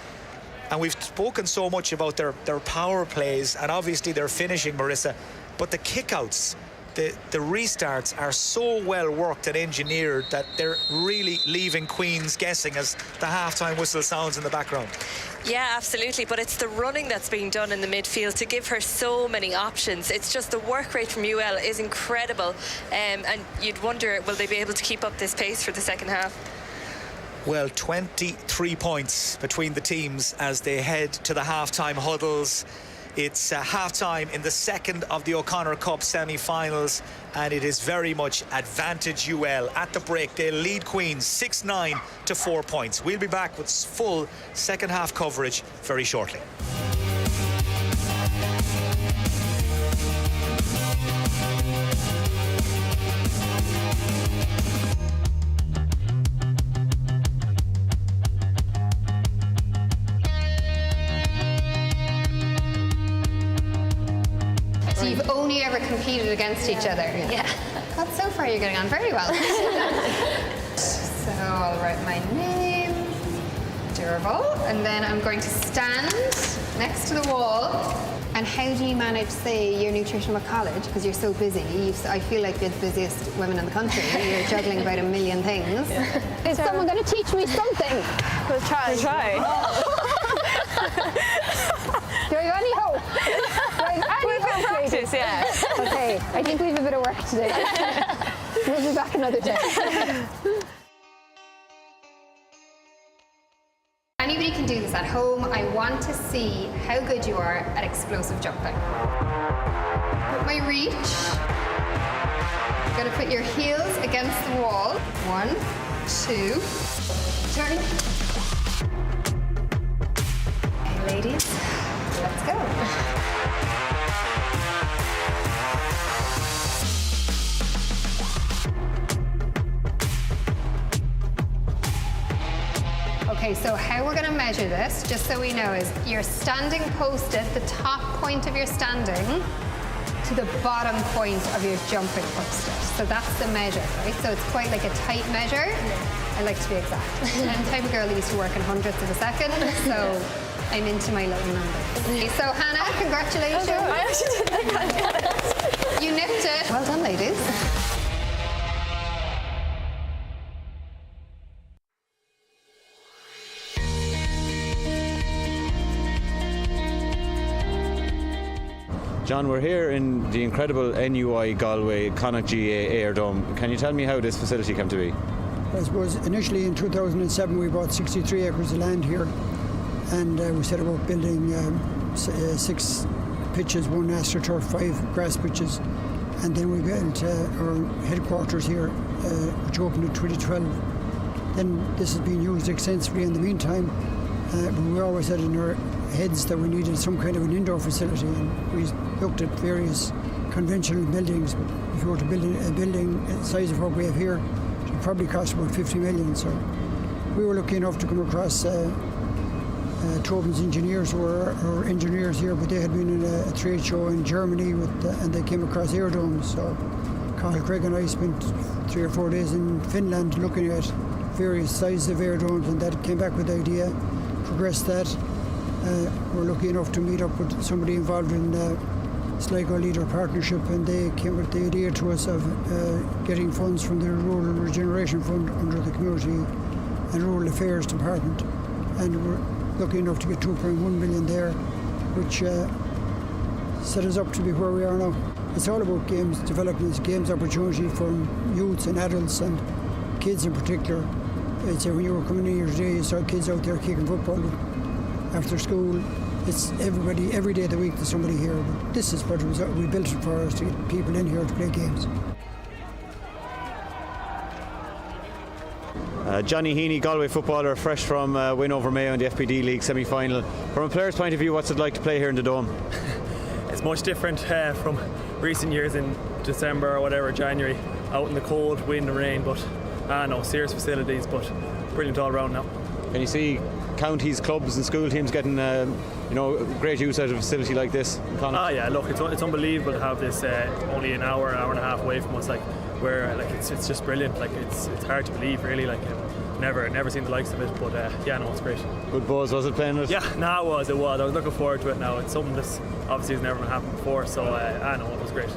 And we've spoken so much about their power plays and obviously their finishing, Marissa, but the kickouts, the restarts are so well worked and engineered that they're really leaving Queens guessing as the half-time whistle sounds in the background. Yeah, absolutely, but it's the running that's being done in the midfield to give her so many options. It's just the work rate from UL is incredible, and you'd wonder, will they be able to keep up this pace for the second half? Well, 23 points between the teams as they head to the half-time huddles. It's half-time in the second of the O'Connor Cup semi-finals, and it is very much advantage UL. At the break, they'll lead Queens 6-9 to 4 points. We'll be back with full second half coverage very shortly. So you've only ever competed against each other? Yeah. God, so far you're getting on very well. So I'll write my name, Durable, and then I'm going to stand next to the wall. And how do you manage, say, your nutrition at college? Because you're so busy. I feel like you're the busiest women in the country. You're juggling about a million things. Yeah. Is someone going to teach me something? We'll try. Do I have any hope? Practice, yeah. Okay, I think we have a bit of work to do. We'll be back another day. Anybody can do this at home. I want to see how good you are at explosive jumping. Put my reach. You're going to put your heels against the wall. 1, 2, turn. Okay, ladies, let's go. Okay, so how we're going to measure this, just so we know, is you're standing posted, the top point of your standing, to the bottom point of your jumping post-it. So that's the measure, right? So it's quite like a tight measure. Yeah. I like to be exact. I'm the type of girl that used to work in hundredths of a second, so I'm into my little numbers. So Hannah, congratulations. I actually didn't think I'd get it. You nipped it. Well done, ladies. John, we're here in the incredible NUI Galway Connacht GA Airdome. Can you tell me how this facility came to be? I suppose initially in 2007 we bought 63 acres of land here, and we set about building 6 pitches, 1 AstroTurf, 5 grass pitches, and then we built our headquarters here, which opened in 2012. Then this has been used extensively in the meantime, but we always had in our heads that we needed some kind of an indoor facility, and we looked at various conventional buildings, but if you were to build a building the size of what we have here, it would probably cost about 50 million. So we were lucky enough to come across Tobin's engineers, who were our engineers here, but they had been in a trade show in Germany and they came across Airdome. So Carl Craig and I spent 3 or 4 days in Finland looking at various sizes of airdomes, and that came back with the idea, progressed that. We're lucky enough to meet up with somebody involved in Sligo Leader Partnership, and they came with the idea to us of getting funds from the Rural Regeneration Fund under the Community and Rural Affairs Department, and we're lucky enough to get 2.1 million there, which set us up to be where we are now. It's all about games development, games opportunity for youths and adults and kids in particular. I'd say when you were coming in here today, you saw kids out there kicking football after school. It's everybody, every day of the week there's somebody here. But this is what we built it for, us to get people in here to play games. Johnny Heaney, Galway footballer, fresh from win over Mayo in the FPD League semi-final. From a player's point of view, what's it like to play here in the Dome? It's much different from recent years in December or whatever, January, out in the cold, wind and rain, but no, serious facilities, but brilliant all around now. Can you see counties, clubs and school teams getting great use out of a facility like this? Yeah, look, it's unbelievable to have this only an hour and a half away from us, where it's just brilliant. Like it's hard to believe, really. never seen the likes of it. But yeah, no, it's great. Good buzz, was it playing it? Yeah, no, it was. I was looking forward to it now. It's something that's obviously has never happened before, so I know it was great.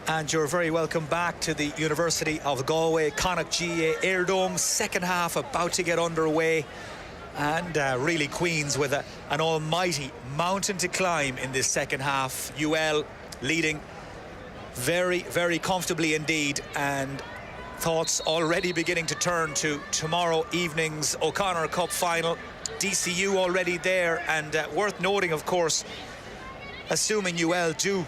And you're very welcome back to the University of Galway Connacht GA Airdome. Second half about to get underway. And really Queens with an almighty mountain to climb in this second half. UL leading very, very comfortably indeed, and thoughts already beginning to turn to tomorrow evening's O'Connor Cup final. DCU already there, and worth noting, of course, assuming UL do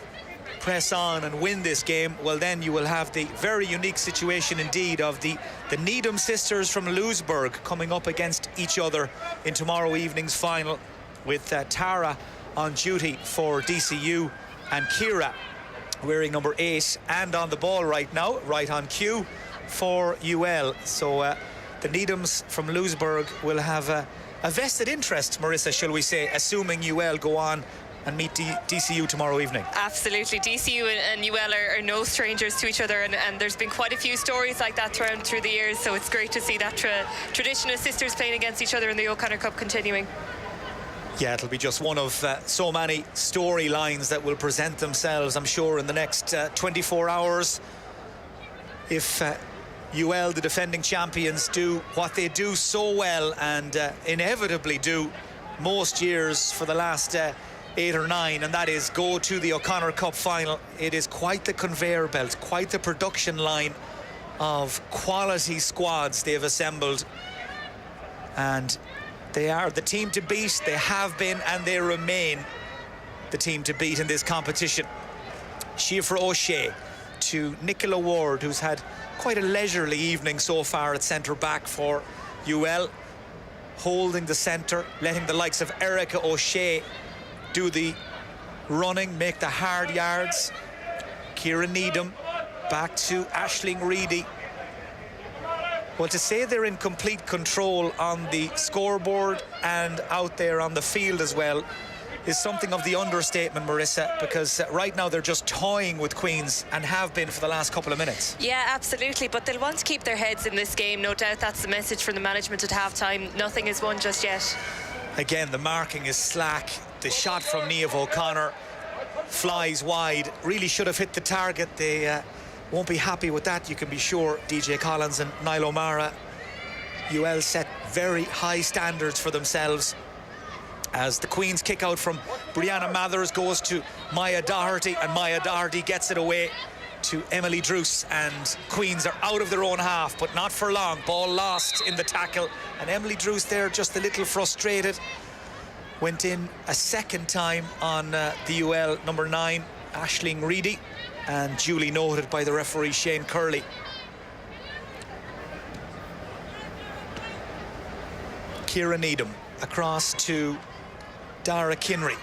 press on and win this game, well, then you will have the very unique situation indeed of the Needham sisters from Lewisburg coming up against each other in tomorrow evening's final, with Tara on duty for DCU and Kira wearing number 8 and on the ball right now, right on cue for UL. So the Needhams from Lewisburg will have a vested interest, Marissa, shall we say, assuming UL go on and meet DCU tomorrow evening. Absolutely. DCU and UL are no strangers to each other, and there's been quite a few stories like that through the years, so it's great to see that tradition of sisters playing against each other in the O'Connor Cup continuing. Yeah, it'll be just one of so many storylines that will present themselves, I'm sure, in the next 24 hours. If UL, the defending champions, do what they do so well and inevitably do most years for the last 8 or 9, and that is go to the O'Connor Cup final. It is quite the conveyor belt, quite the production line of quality squads they've assembled, and they are the team to beat. They have been and they remain the team to beat in this competition. Siofra O'Shea to Nicola Ward, who's had quite a leisurely evening so far at centre back for UL, holding the centre, letting the likes of Erica O'Shea do the running, make the hard yards. Kieran Needham back to Aisling Reedy. Well, to say they're in complete control on the scoreboard and out there on the field as well is something of the understatement, Marissa, because right now they're just toying with Queens and have been for the last couple of minutes. Yeah, absolutely, but they'll want to keep their heads in this game. No doubt that's the message from the management at half-time. Nothing is won just yet. Again, the marking is slack. The shot from Niamh O'Connor flies wide. Really should have hit the target. They won't be happy with that, you can be sure. DJ Collins and Niall O'Mara. UL set very high standards for themselves, as the Queen's kick out from Brianna Mathers goes to Maya Doherty, and Maya Doherty gets it away to Emily Druce, and Queens are out of their own half, but not for long. Ball lost in the tackle, and Emily Druce there just a little frustrated. Went in a second time on the UL number 9, Aisling Reedy, and duly noted by the referee Shane Curley. Kira Needham across to Dara Kinry.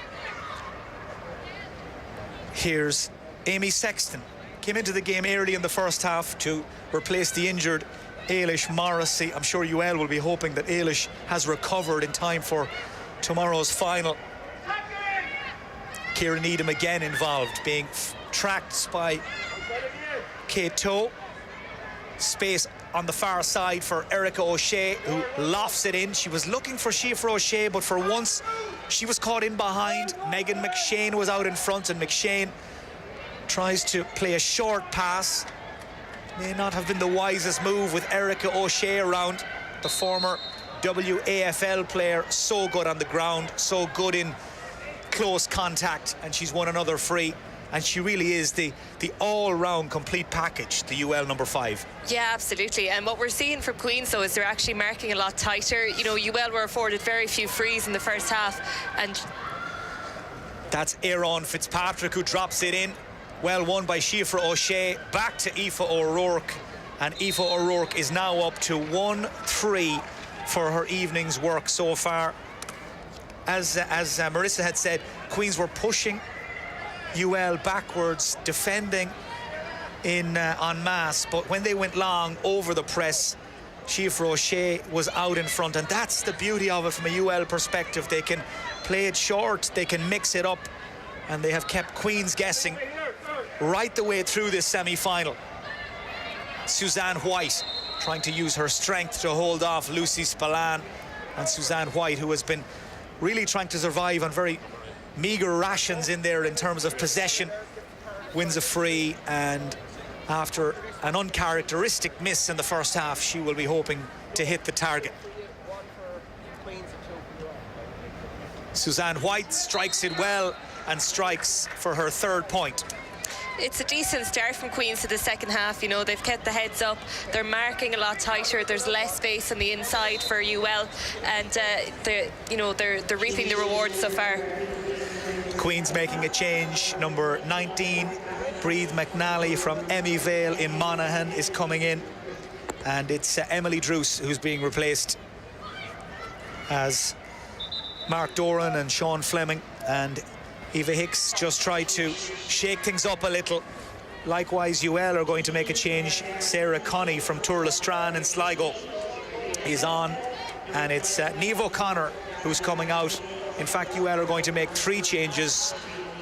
Here's Amy Sexton. Came into the game early in the first half to replace the injured Ailish Morrissey. I'm sure UL will be hoping that Ailish has recovered in time for tomorrow's final. Kira Needham again involved, being tracked by Kate Toe. Space on the far side for Erica O'Shea, who lofts it in. She was looking for Siofra O'Shea, but for once she was caught in behind. Megan McShane was out in front, and McShane tries to play a short pass. May not have been the wisest move with Erica O'Shea around, the former WAFL player. So good on the ground, so good in close contact, and she's won another free. And she really is the all-round complete package, the UL number 5. Yeah, absolutely. And what we're seeing from Queens, though, is they're actually marking a lot tighter. You know, UL were afforded very few frees in the first half, and that's Aaron Fitzpatrick who drops it in. Well won by Siofra O'Shea. Back to Aoife O'Rourke, and Aoife O'Rourke is now up to 1-3 for her evening's work so far. As Marissa had said, Queens were pushing UL backwards, defending in en masse, but when they went long over the press, Siofra O'Shea was out in front, and that's the beauty of it from a UL perspective. They can play it short, they can mix it up, and they have kept Queens guessing right the way through this semi-final. Suzanne White trying to use her strength to hold off Lucy Spillane, and Suzanne White, who has been really trying to survive on very meagre rations in there in terms of possession, wins a free, and after an uncharacteristic miss in the first half, she will be hoping to hit the target. Suzanne White strikes it well and strikes for her 3rd point. It's a decent start from Queens to the second half. You know, they've kept the heads up, they're marking a lot tighter, there's less space on the inside for UL, and they're reaping the rewards so far. Queens making a change. Number 19, Breathe McNally from Emmy Vale in Monaghan is coming in, and it's Emily Druce who's being replaced, as Mark Doran and Sean Fleming and Eva Hicks just try to shake things up a little. Likewise, UL are going to make a change. Sarah Connie from Turlestran in Sligo is on, and it's Niamh O'Connor who's coming out. In fact, UL are going to make 3 changes.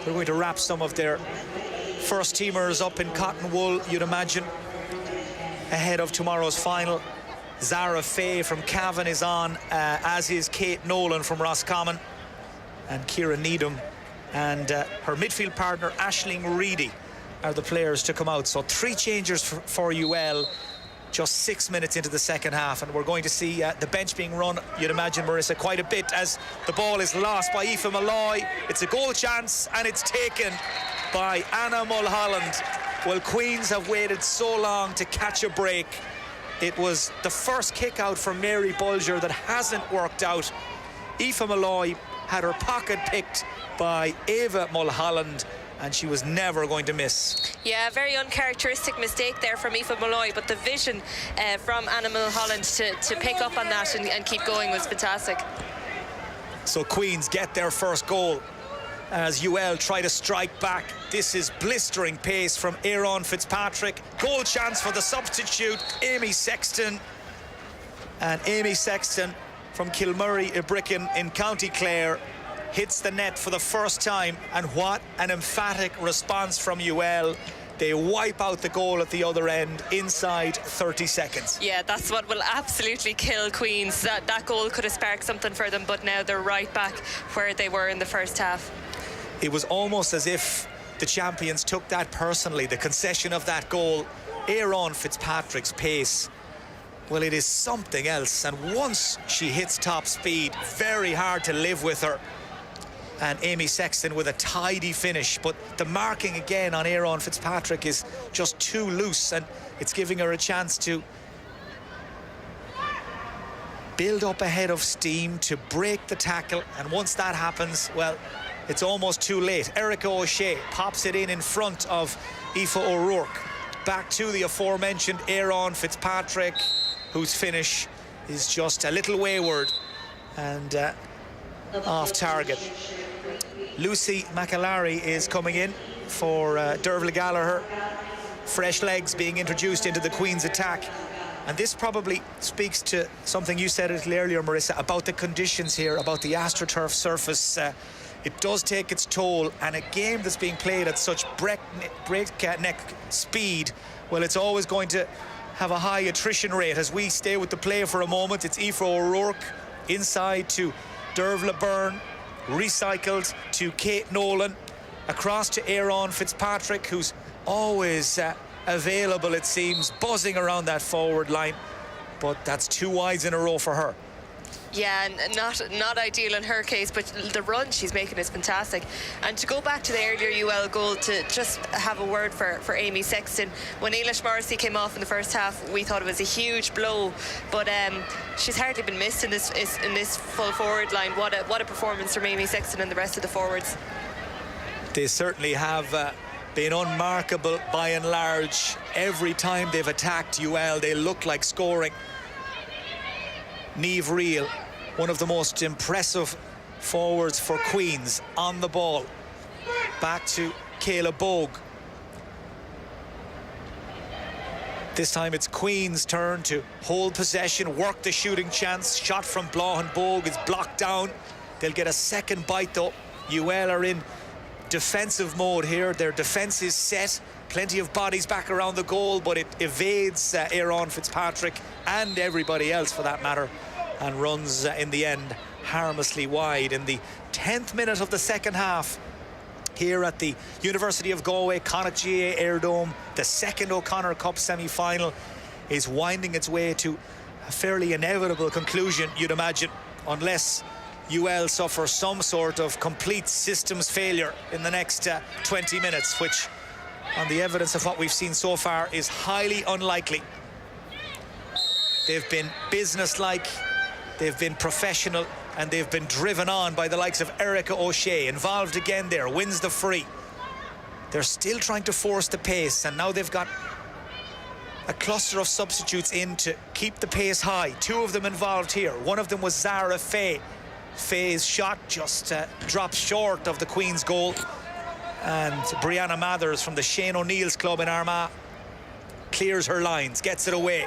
They're going to wrap some of their first teamers up in cotton wool, you'd imagine, ahead of tomorrow's final. Zara Fay from Cavan is on, as is Kate Nolan from Roscommon, and Ciara Needham and her midfield partner Aisling Reedy are the players to come out. So 3 changes for UL just 6 minutes into the second half, and we're going to see the bench being run, you'd imagine, Marissa, quite a bit, as the ball is lost by Aoife Malloy. It's a goal chance and it's taken by Anna Mulholland. Well, Queens have waited so long to catch a break. It was the first kick out from Mary Bulger that hasn't worked out. Aoife Malloy had her pocket picked by Eva Mulholland, and she was never going to miss. Yeah, very uncharacteristic mistake there from Aoife Malloy, but the vision from Anna Mulholland to pick up on that and keep going was fantastic. So Queens get their first goal as UL try to strike back. This is blistering pace from Aaron Fitzpatrick. Goal chance for the substitute, Amy Sexton. And Amy Sexton from Kilmurray Ibricken in County Clare hits the net for the first time, and what an emphatic response from UL. They wipe out the goal at the other end inside 30 seconds. Yeah, that's what will absolutely kill Queens. That goal could have sparked something for them, but now they're right back where they were in the first half. It was almost as if the champions took that personally, the concession of that goal. Aaron Fitzpatrick's pace, well, it is something else, and once she hits top speed, very hard to live with her. And Amy Sexton with a tidy finish, but the marking again on Aaron Fitzpatrick is just too loose, and it's giving her a chance to build up a head of steam, to break the tackle, and once that happens, well, it's almost too late. Erica O'Shea pops it in front of Aoife O'Rourke. Back to the aforementioned Aaron Fitzpatrick, whose finish is just a little wayward and off target. Lucy McAlary is coming in for Dervla Gallagher. Fresh legs being introduced into the Queen's attack. And this probably speaks to something you said a little earlier, Marissa, about the conditions here, about the AstroTurf surface. It does take its toll, and a game that's being played at such breakneck speed, well, it's always going to have a high attrition rate. As we stay with the play for a moment, it's Aoife O'Rourke inside to Dervla Byrne, recycled to Kate Nolan, across to Aaron Fitzpatrick, who's always available, it seems, buzzing around that forward line, but that's 2 wides in a row for her. Yeah, and not ideal in her case, but the run she's making is fantastic. And to go back to the earlier UL goal, to just have a word for Amy Sexton. When Eilish Morrissey came off in the first half, we thought it was a huge blow, but she's hardly been missed in this full forward line. What a performance from Amy Sexton and the rest of the forwards. They certainly have been unmarkable by and large. Every time they've attacked UL, they look like scoring. Niamh Reel, one of the most impressive forwards for Queens, on the ball. Back to Kayla Bogue. This time it's Queen's turn to hold possession, work the shooting chance. Shot from Blahan Bogue is blocked down. They'll get a second bite though. UL are in defensive mode here. Their defence is set. Plenty of bodies back around the goal, but it evades Aaron Fitzpatrick and everybody else for that matter, and runs in the end harmlessly wide. In the 10th minute of the second half, here at the University of Galway Connacht GAA Airdome, the second O'Connor Cup semi-final is winding its way to a fairly inevitable conclusion, you'd imagine, unless UL suffer some sort of complete systems failure in the next 20 minutes, which, on the evidence of what we've seen so far, is highly unlikely. They've been businesslike, they've been professional, and they've been driven on by the likes of Erica O'Shea, involved again there, wins the free. They're still trying to force the pace, and now they've got a cluster of substitutes in to keep the pace high. Two of them involved here. One of them was Zara Faye. Faye's shot just drops short of the Queen's goal. And Brianna Mathers from the Shane O'Neill's club in Armagh clears her lines, gets it away.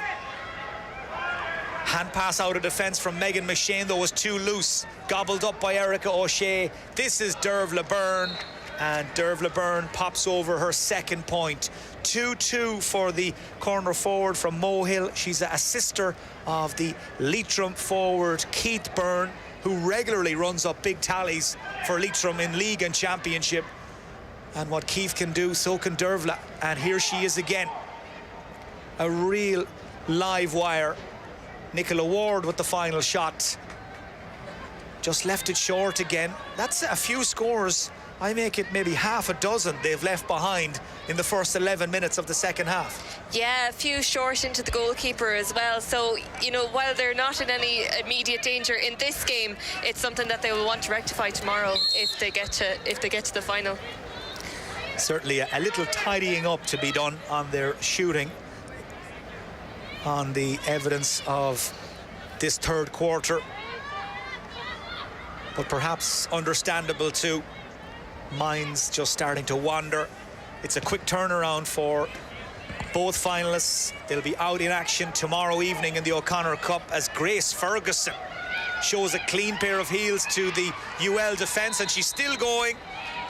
Hand pass out of defence from Megan McShane, though, was too loose. Gobbled up by Erica O'Shea. This is Derv LeBurn, and Derv LeBurn pops over her second point. 2-2 for the corner forward from Mohill. She's a sister of the Leitrim forward Keith Byrne, who regularly runs up big tallies for Leitrim in league and championship. And what Keith can do, so can Dervla. And here she is again. A real live wire. Nicola Ward with the final shot. Just left it short again. That's a few scores. I make it maybe half a dozen they've left behind in the first 11 minutes of the second half. Yeah, a few short into the goalkeeper as well. So, you know, while they're not in any immediate danger in this game, it's something that they will want to rectify tomorrow if they get to the final. Certainly a little tidying up to be done on their shooting, on the evidence of this third quarter, but perhaps understandable too. Minds just starting to wander. It's a quick turnaround for both finalists. They'll be out in action tomorrow evening in the O'Connor Cup as Grace Ferguson shows a clean pair of heels to the UL defence, and she's still going,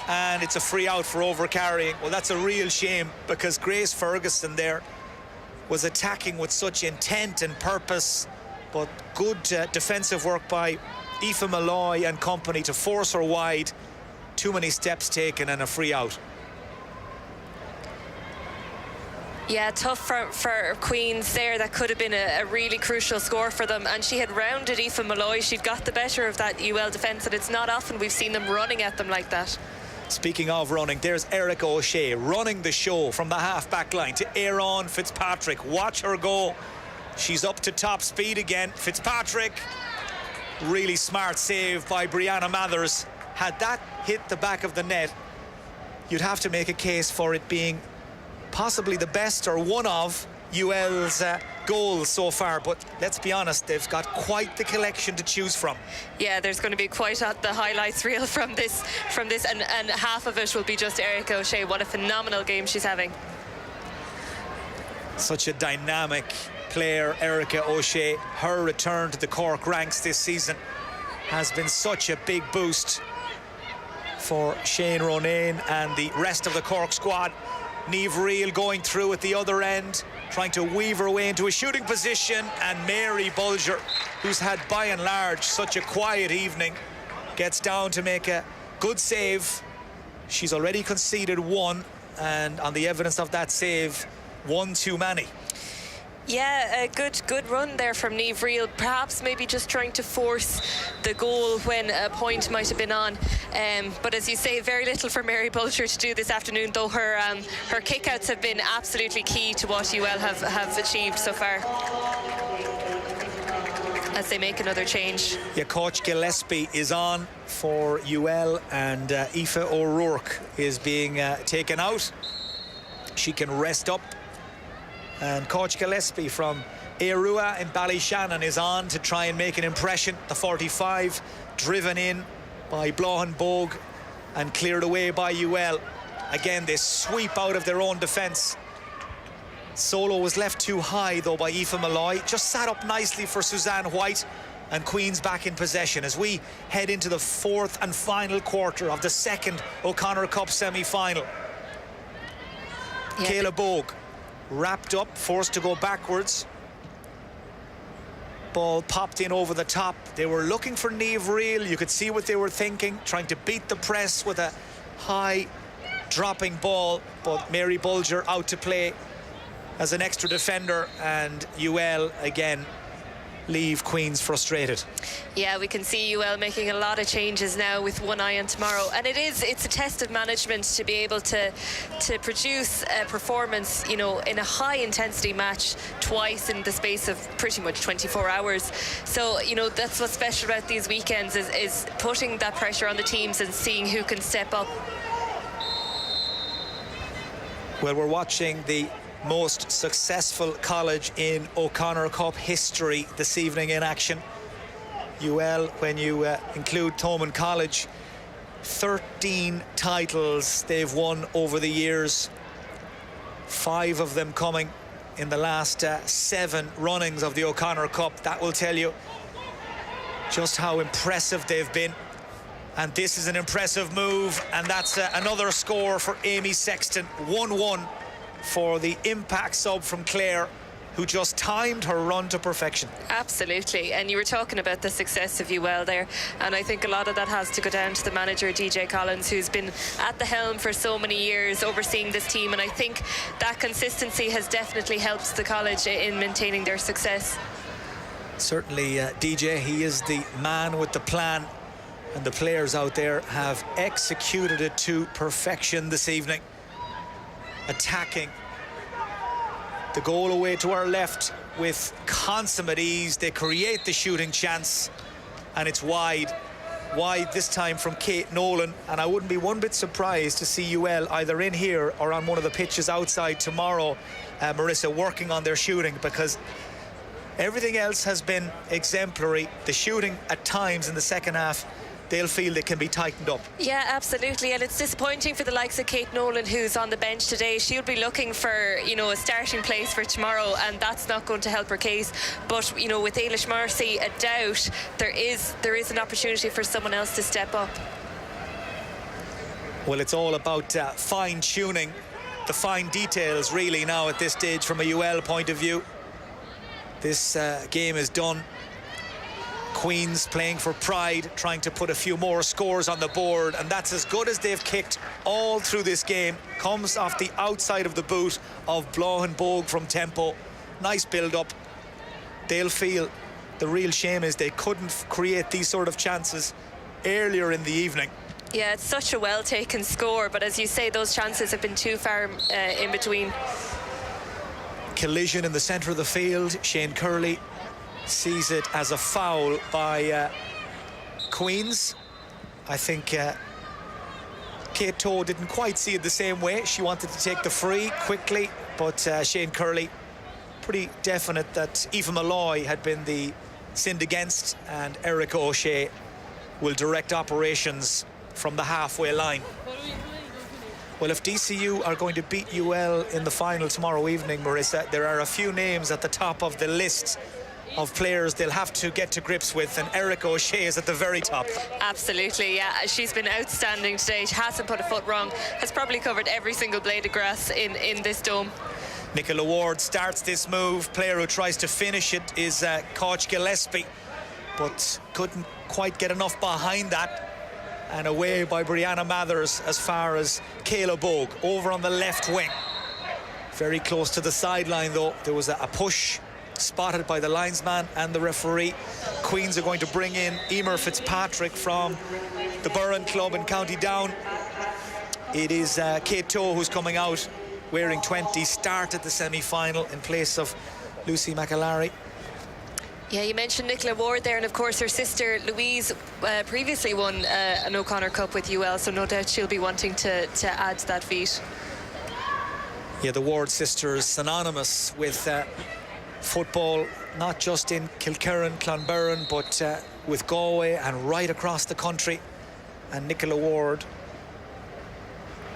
and it's a free out for overcarrying. Well, that's a real shame, because Grace Ferguson there was attacking with such intent and purpose, but good defensive work by Aoife Malloy and company to force her wide. Too many steps taken and a free out. Yeah, tough for Queens there. That could have been a really crucial score for them, and she had rounded Aoife Malloy. She'd got the better of that UL defence, and it's not often we've seen them running at them like that. Speaking of running, there's Erica O'Shea running the show from the half-back line to Aaron Fitzpatrick. Watch her go. She's up to top speed again. Fitzpatrick, really smart save by Brianna Mathers. Had that hit the back of the net, you'd have to make a case for it being possibly the best or one of UL's goals so far, but let's be honest, they've got quite the collection to choose from. Yeah, there's going to be quite the highlights reel from this, and half of it will be just Erica O'Shea. What a phenomenal game she's having. Such a dynamic player, Erica O'Shea. Her return to the Cork ranks this season has been such a big boost for Shane Ronayne and the rest of the Cork squad. Niamh Reel going through at the other end, trying to weave her way into a shooting position, and Mary Bulger, who's had by and large such a quiet evening, gets down to make a good save. She's already conceded one, and on the evidence of that save, one too many. Yeah, a good run there from Niamh Reel. Perhaps maybe just trying to force the goal when a point might have been on. But as you say, very little for Mary Bulger to do this afternoon, though her kickouts have been absolutely key to what UL have achieved so far, as they make another change. Yeah, Coach Gillespie is on for UL, and Aoife O'Rourke is being taken out. She can rest up. And Coach Gillespie from Eirua in Ballyshannon is on to try and make an impression. The 45 driven in by Blahan Bogue and cleared away by UL. Again, they sweep out of their own defence. Solo was left too high though by Aoife Malloy. Just sat up nicely for Suzanne White, and Queen's back in possession as we head into the fourth and final quarter of the second O'Connor Cup semi-final. Yeah. Kayla Bogue wrapped up, forced to go backwards. Ball popped in over the top. They were looking for Niamh Reel. You could see what they were thinking, trying to beat the press with a high dropping ball, but Mary Bulger out to play as an extra defender, and UL again leave Queen's frustrated. Yeah, we can see UL making a lot of changes now with one eye on tomorrow, and it's a test of management to be able to produce a performance, you know, in a high intensity match twice in the space of pretty much 24 hours. So, you know, that's what's special about these weekends is putting that pressure on the teams and seeing who can step up. Well, we're watching the most successful college in O'Connor Cup history this evening in action. UL, when you include Thomond College, 13 titles they've won over the years, 5 of them coming in the last 7 runnings of the O'Connor Cup. That will tell you just how impressive they've been. And this is an impressive move, and that's another score for Amy Sexton. 1-1 for the impact sub from Clare, who just timed her run to perfection. Absolutely, and you were talking about the success of UL there, and I think a lot of that has to go down to the manager, DJ Collins, who's been at the helm for so many years overseeing this team, and I think that consistency has definitely helped the college in maintaining their success. Certainly, DJ, he is the man with the plan, and the players out there have executed it to perfection this evening. Attacking the goal away to our left with consummate ease. They create the shooting chance, and it's wide this time from Kate Nolan. And I wouldn't be one bit surprised to see UL either in here or on one of the pitches outside tomorrow, Marissa, working on their shooting, because everything else has been exemplary. The shooting at times in the second half, they'll feel they can be tightened up. Yeah, absolutely, and it's disappointing for the likes of Kate Nolan, who's on the bench today. She'll be looking for, you know, a starting place for tomorrow, and that's not going to help her case. But, you know, with Ailish Marcy a doubt, there is an opportunity for someone else to step up. Well, it's all about fine-tuning the fine details really now at this stage from a UL point of view. This game is done. Queen's playing for pride, trying to put a few more scores on the board, and that's as good as they've kicked all through this game. Comes off the outside of the boot of Blahan Bogue from tempo. Nice build-up. They'll feel the real shame is they couldn't create these sort of chances earlier in the evening. Yeah, it's such a well-taken score, but as you say, those chances have been too far in between. Collision in the centre of the field. Shane Curley sees it as a foul by Queen's. I think Kate Toe didn't quite see it the same way. She wanted to take the free quickly, but Shane Curley, pretty definite that Aoife Malloy had been the sinned against, and Erica O'Shea will direct operations from the halfway line. Well, if DCU are going to beat UL in the final tomorrow evening, Marissa, there are a few names at the top of the list of players they'll have to get to grips with, and Erica O'Shea is at the very top. Absolutely, yeah. She's been outstanding today. She hasn't put a foot wrong, has probably covered every single blade of grass in this dome. Nicola Ward starts this move. Player who tries to finish it is Coach Gillespie, but couldn't quite get enough behind that. And away by Brianna Mathers as far as Kayla Bogue over on the left wing. Very close to the sideline though. There was a push spotted by the linesman and the referee. Queens are going to bring in Emer Fitzpatrick from the Burren Club in County Down. It is Kate Toe who's coming out wearing 20, started the semi-final in place of Lucy McAlary. Yeah, you mentioned Nicola Ward there, and of course her sister Louise previously won an O'Connor Cup with UL, so no doubt she'll be wanting to add to that feat. Yeah, the Ward sisters synonymous with football, not just in Kilkerran, Clonburren, but with Galway and right across the country. And Nicola Ward,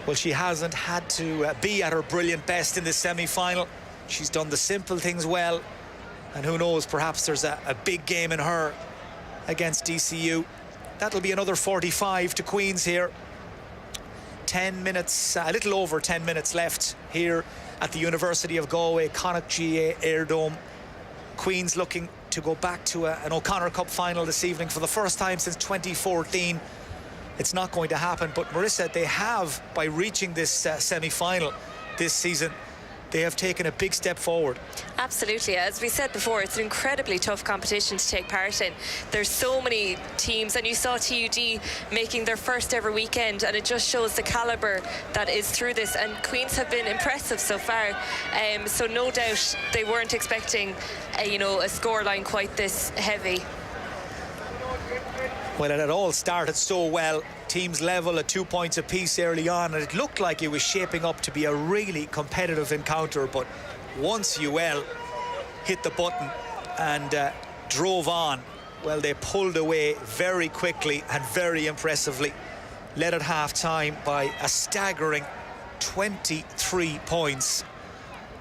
well, she hasn't had to be at her brilliant best in this semi-final. She's done the simple things well, and who knows, perhaps there's a big game in her against DCU. That'll be another 45 to Queen's here. 10 minutes, a little over 10 minutes left here at the University of Galway, Connacht GA Airdome. Queen's looking to go back to an O'Connor Cup final this evening for the first time since 2014. It's not going to happen, but Marissa, they have, by reaching this semi-final this season, they have taken a big step forward. Absolutely. As we said before, it's an incredibly tough competition to take part in. There's so many teams, and you saw TUD making their first ever weekend, and it just shows the calibre that is through this. And Queens have been impressive so far. So no doubt they weren't expecting, a scoreline quite this heavy. Well, it had all started so well. Teams level at 2 points apiece early on, and it looked like it was shaping up to be a really competitive encounter. But once UL hit the button and drove on, well, they pulled away very quickly and very impressively. Led at half-time by a staggering 23 points.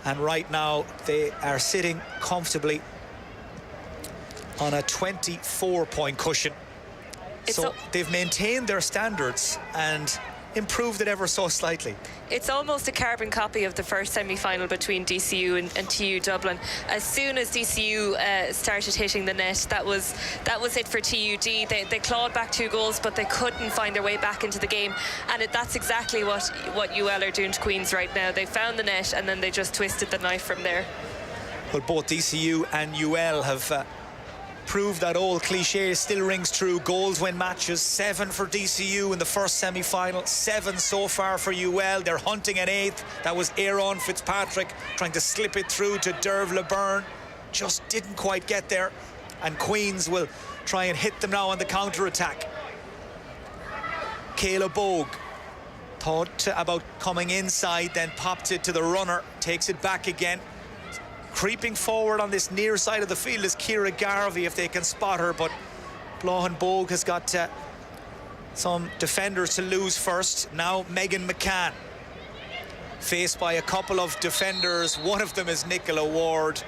And right now they are sitting comfortably on a 24-point cushion. So they've maintained their standards and improved it ever so slightly. It's almost a carbon copy of the first semi-final between DCU and TU Dublin. As soon as DCU started hitting the net, that was it for TUD. They clawed back 2 goals, but they couldn't find their way back into the game. And that's exactly what UL are doing to Queens right now. They found the net and then they just twisted the knife from there. Well, both DCU and UL have proved that old cliche still rings true. Goals win matches. 7 for DCU in the first semi-final, 7 so far for UL. They're hunting an 8th. That was Aaron Fitzpatrick trying to slip it through to Derv LeBurn. Just didn't quite get there. And Queens will try and hit them now on the counter-attack. Kayla Bogue thought about coming inside, then popped it to the runner, takes it back again. Creeping forward on this near side of the field is Ciara Garvey, if they can spot her, but Blahan Bogue has got some defenders to lose first. Now Megan McCann, faced by a couple of defenders. One of them is Nicola Ward.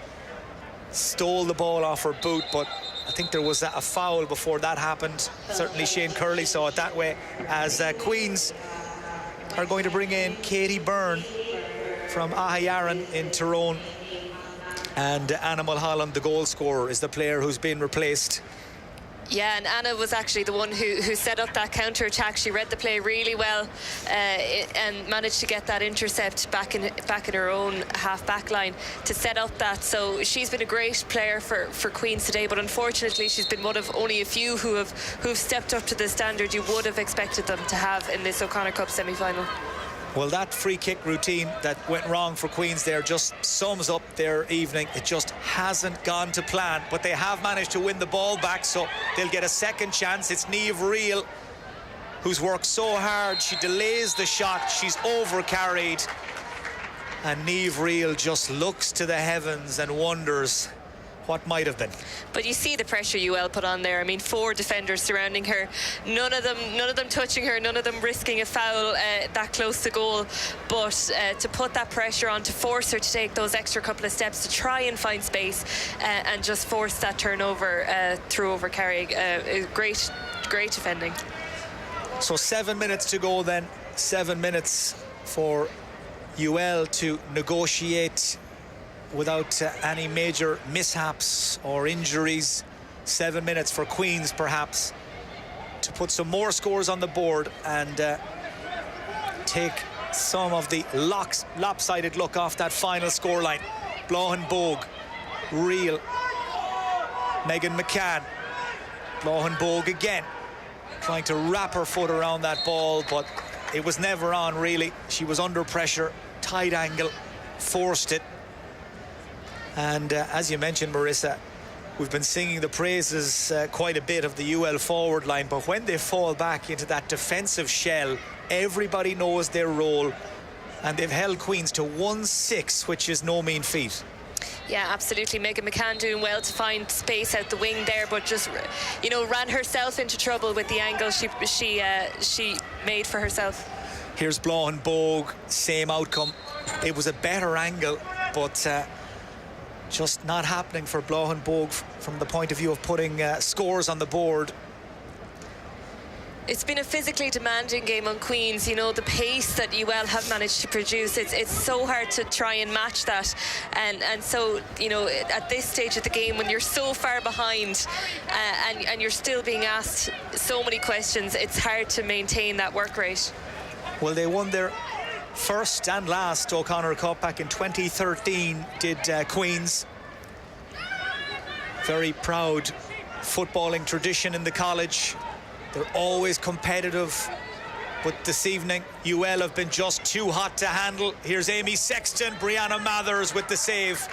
Stole the ball off her boot, but I think there was a foul before that happened. Certainly Shane Curley saw it that way, as Queens are going to bring in Katie Byrne from Ahayaran in Tyrone. And Anna Mulholland, the goal scorer, is the player who's been replaced. Yeah, and Anna was actually the one who set up that counter-attack. She read the play really well and managed to get that intercept back in her own half-back line to set up that. So she's been a great player for Queens today, but unfortunately she's been one of only a few who've stepped up to the standard you would have expected them to have in this O'Connor Cup semi-final. Well, that free kick routine that went wrong for Queens there just sums up their evening. It just hasn't gone to plan, but they have managed to win the ball back, so they'll get a second chance. It's Niamh Reel who's worked so hard. She delays the shot, she's overcarried, and Niamh Reel just looks to the heavens and wonders what might have been. But you see the pressure UL put on there. I mean, 4 defenders surrounding her, none of them touching her, none of them risking a foul that close to goal. But to put that pressure on, to force her to take those extra couple of steps to try and find space and just force that turnover through over carrying, great defending. So 7 minutes to go then. 7 minutes for UL to negotiate without any major mishaps or injuries. 7 minutes for Queens, perhaps, to put some more scores on the board and take some of the lopsided look off that final scoreline. Blahan Bogue, Reel, Megan McCann, Blahan Bogue again, trying to wrap her foot around that ball, but it was never on, really. She was under pressure, tight angle, forced it. And as you mentioned, Marissa, we've been singing the praises quite a bit of the UL forward line, but when they fall back into that defensive shell, everybody knows their role, and they've held Queens to 1-6, which is no mean feat. Yeah, absolutely. Megan McCann doing well to find space out the wing there, but just, ran herself into trouble with the angle she made for herself. Here's Blahan Bogue, same outcome. It was a better angle, but just not happening for Blahan Bogue from the point of view of putting scores on the board. It's been a physically demanding game on Queens. The pace that UL have managed to produce, it's so hard to try and match that. And so, at this stage of the game, when you're so far behind and you're still being asked so many questions, it's hard to maintain that work rate. Well, they won their first and last O'Connor Cup back in 2013 did Queen's. Very proud footballing tradition in the college. They're always competitive, but this evening UL have been just too hot to handle. Here's Amy Sexton, Brianna Mathers with the save.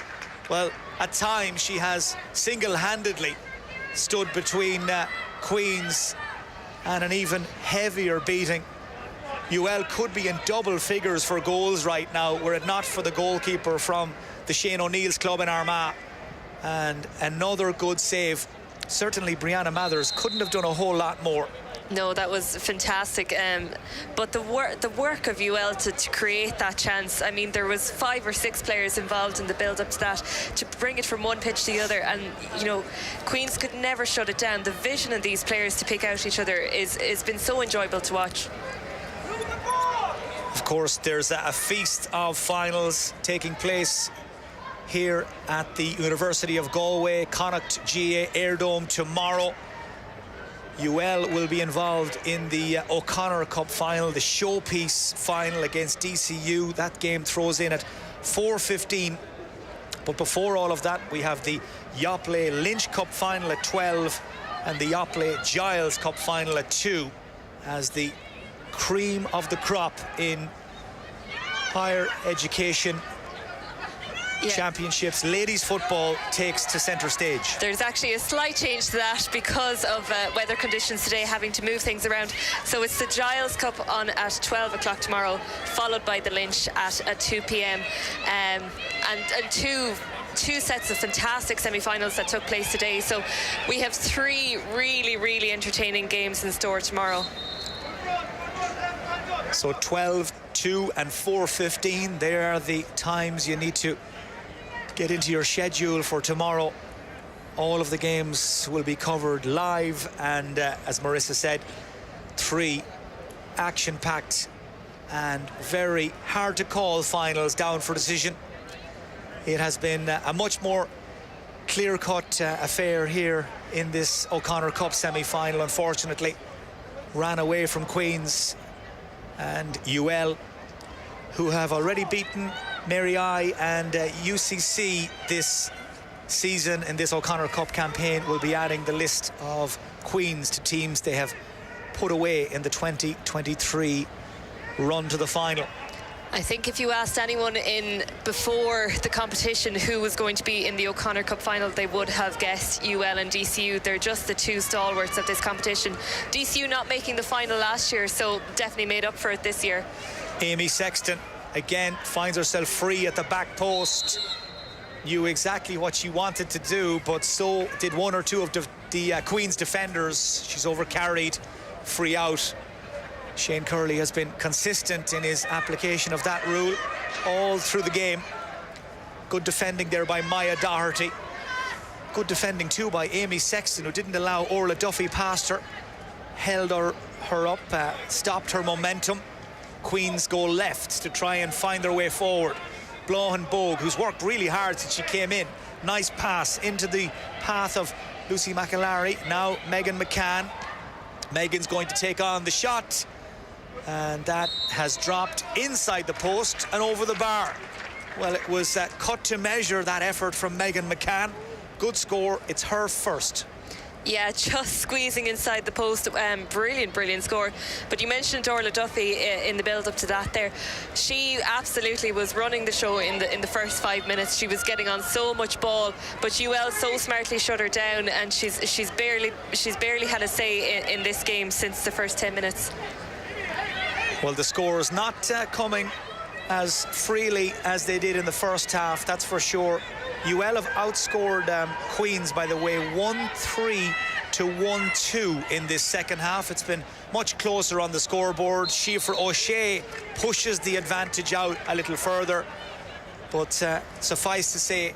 Well, at times she has single-handedly stood between Queen's and an even heavier beating. UL could be in double figures for goals right now were it not for the goalkeeper from the Shane O'Neill's club in Armagh. And another good save. Certainly Brianna Mathers couldn't have done a whole lot more. No, that was fantastic. But the work of UL to create that chance, I mean, there was 5 or 6 players involved in the build-up to that, to bring it from one pitch to the other. And, you know, Queen's could never shut it down. The vision of these players to pick out each other has been so enjoyable to watch. Of course, there's a feast of finals taking place here at the University of Galway, Connacht GA Airdome tomorrow. UL will be involved in the O'Connor Cup final, the showpiece final against DCU. That game throws in at 4:15. But before all of that, we have the Yoplait Lynch Cup final at 12 and the Yoplait Giles Cup final at 2 as the cream of the crop in higher education championships. Ladies football takes to centre stage. There's actually a slight change to that because of weather conditions today, having to move things around. So it's the Giles Cup on at 12 o'clock tomorrow, followed by the Lynch at 2 p.m. And two sets of fantastic semi-finals that took place today. So we have 3 really entertaining games in store tomorrow. So 12, 2 and 4:15, there are the times you need to get into your schedule for tomorrow. All of the games will be covered live, and as Marissa said, 3 action-packed and very hard to call finals down for decision. It has been a much more clear-cut affair here in this O'Connor Cup semi-final. Unfortunately, ran away from Queen's, and UL, who have already beaten Mary I and UCC this season in this O'Connor Cup campaign, will be adding the list of Queens to teams they have put away in the 2023 run to the final. I think if you asked anyone in before the competition who was going to be in the O'Connor Cup final, they would have guessed UL and DCU. They're just the 2 stalwarts of this competition. DCU not making the final last year, so definitely made up for it this year. Amy Sexton again finds herself free at the back post. Knew exactly what she wanted to do, but so did 1 or 2 of the Queen's defenders. She's overcarried, free out. Shane Curley has been consistent in his application of that rule all through the game. Good defending there by Maya Doherty. Good defending too by Amy Sexton, who didn't allow Orla Duffy past her. Held her up, stopped her momentum. Queens go left to try and find their way forward. Blahan Bogue, who's worked really hard since she came in. Nice pass into the path of Lucy McAlary. Now Megan McCann. Megan's going to take on the shot, and that has dropped inside the post and over the bar. Well, it was cut to measure, that effort from Megan McCann. Good score. It's her first. Yeah, just squeezing inside the post. Brilliant score. But you mentioned Orla Duffy in the build-up to that there. She absolutely was running the show in the first 5 minutes. She was getting on so much ball, but UL so smartly shut her down, and she's barely had a say in this game since the first 10 minutes. Well, the score is not coming as freely as they did in the first half, that's for sure. UL have outscored Queens, by the way, 1-3 to 1-2 in this second half. It's been much closer on the scoreboard. Siofra O'Shea pushes the advantage out a little further, but suffice to say,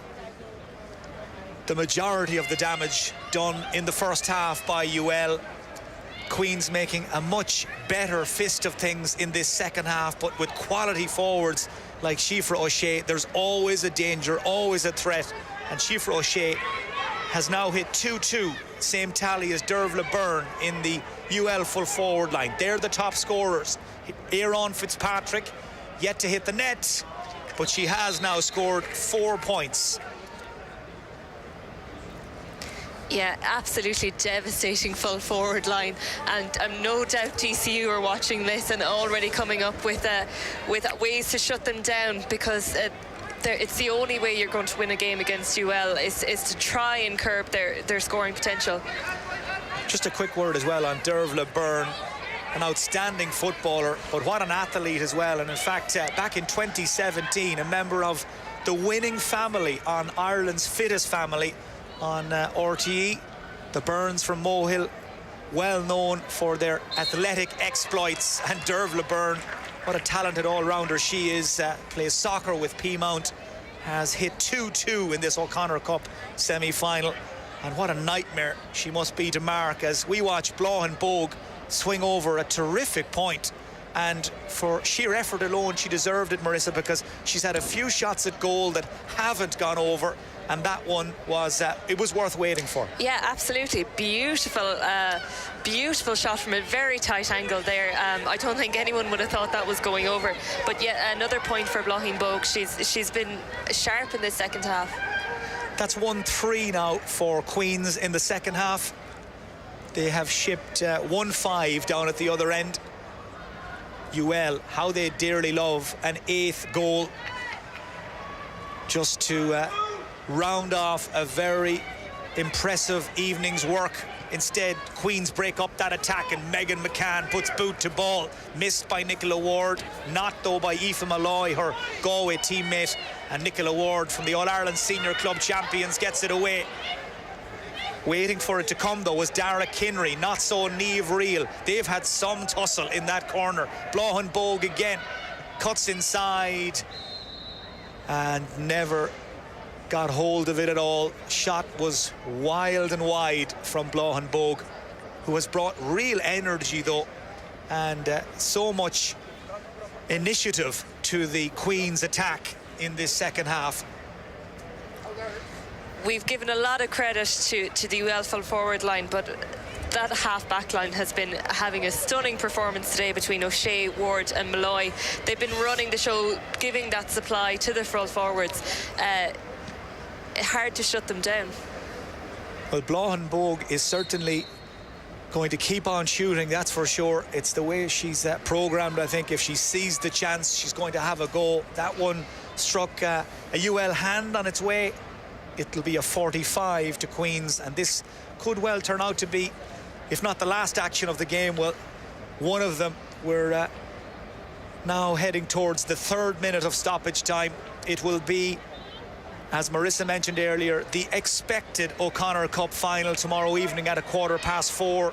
the majority of the damage done in the first half by UL. Queens making a much better fist of things in this second half, but with quality forwards like Siofra O'Shea, there's always a danger, always a threat, and Siofra O'Shea has now hit 2-2, same tally as Dervla Byrne in the UL full forward line. They're the top scorers. Aaron Fitzpatrick yet to hit the net, but she has now scored 4 points. Yeah, absolutely devastating full forward line, and no doubt DCU are watching this and already coming up with ways to shut them down, because it's the only way you're going to win a game against UL is to try and curb their scoring potential. Just a quick word as well on Dervla Byrne, an outstanding footballer, but what an athlete as well. And in fact, back in 2017, a member of the winning family on Ireland's Fittest Family on RTE. The Byrnes from Mohill, well known for their athletic exploits, and Dervla Byrne, what a talented all-rounder she is, plays soccer with Peamount, has hit 2-2 in this O'Connor Cup semi-final, and what a nightmare she must be to mark as we watch Blahan Bogue swing over a terrific point. And for sheer effort alone, she deserved it, Marissa, because she's had a few shots at goal that haven't gone over, and that one was it was worth waiting for. Yeah, absolutely. Beautiful shot from a very tight angle there. I don't think anyone would have thought that was going over, but yet another point for Blahan Bogue. She's been sharp in the second half. That's 1-3 now for Queens in the second half. They have shipped 1-5 down at the other end. UL, how they dearly love an 8th goal just to round off a very impressive evening's work. Instead, Queens break up that attack, and Megan McCann puts boot to ball, missed by Nicola Ward, not though by Aoife Malloy, her Galway teammate, and Nicola Ward from the All-Ireland Senior Club Champions gets it away. Waiting for it to come, though, was Dara Kinry, not so Niamh Reel. They've had some tussle in that corner. Blahan Bogue again, cuts inside, and never got hold of it at all. Shot was wild and wide from Blahan Bogue, who has brought real energy, though, and so much initiative to the Queen's attack in this second half. We've given a lot of credit to the UL full forward line, but that half-back line has been having a stunning performance today between O'Shea, Ward and Malloy. They've been running the show, giving that supply to the full forwards. Hard to shut them down. Well, Blahan Bogue is certainly going to keep on shooting, that's for sure. It's the way she's programmed. I think if she sees the chance, she's going to have a go. That one struck a UL hand on its way. It'll be a 45 to Queens, and this could well turn out to be, if not the last action of the game, well, one of them. We're now heading towards the 3rd minute of stoppage time. It will be, as Marissa mentioned earlier, the expected O'Connor Cup final tomorrow evening at 4:15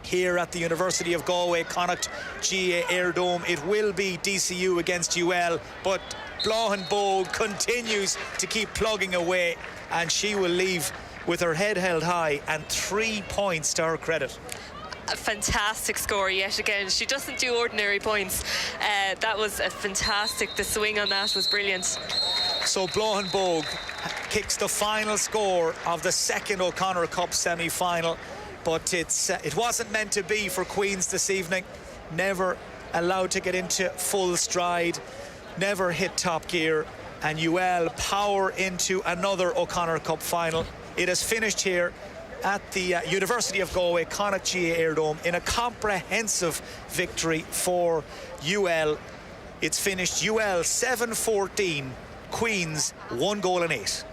here at the University of Galway Connacht GA Airdome. It will be DCU against UL, but Blahan Bogue continues to keep plugging away, and she will leave with her head held high and 3 points to her credit. A fantastic score yet again. She doesn't do ordinary points. That was a fantastic, the swing on that was brilliant. So Blahan Bogue kicks the final score of the 2nd O'Connor Cup semi-final, but it wasn't meant to be for Queens this evening. Never allowed to get into full stride, never hit top gear, and UL power into another O'Connor Cup final. It has finished here at the University of Galway Connacht GA Airdome in a comprehensive victory for UL. It's finished UL 7-14, Queens 1 goal and 8.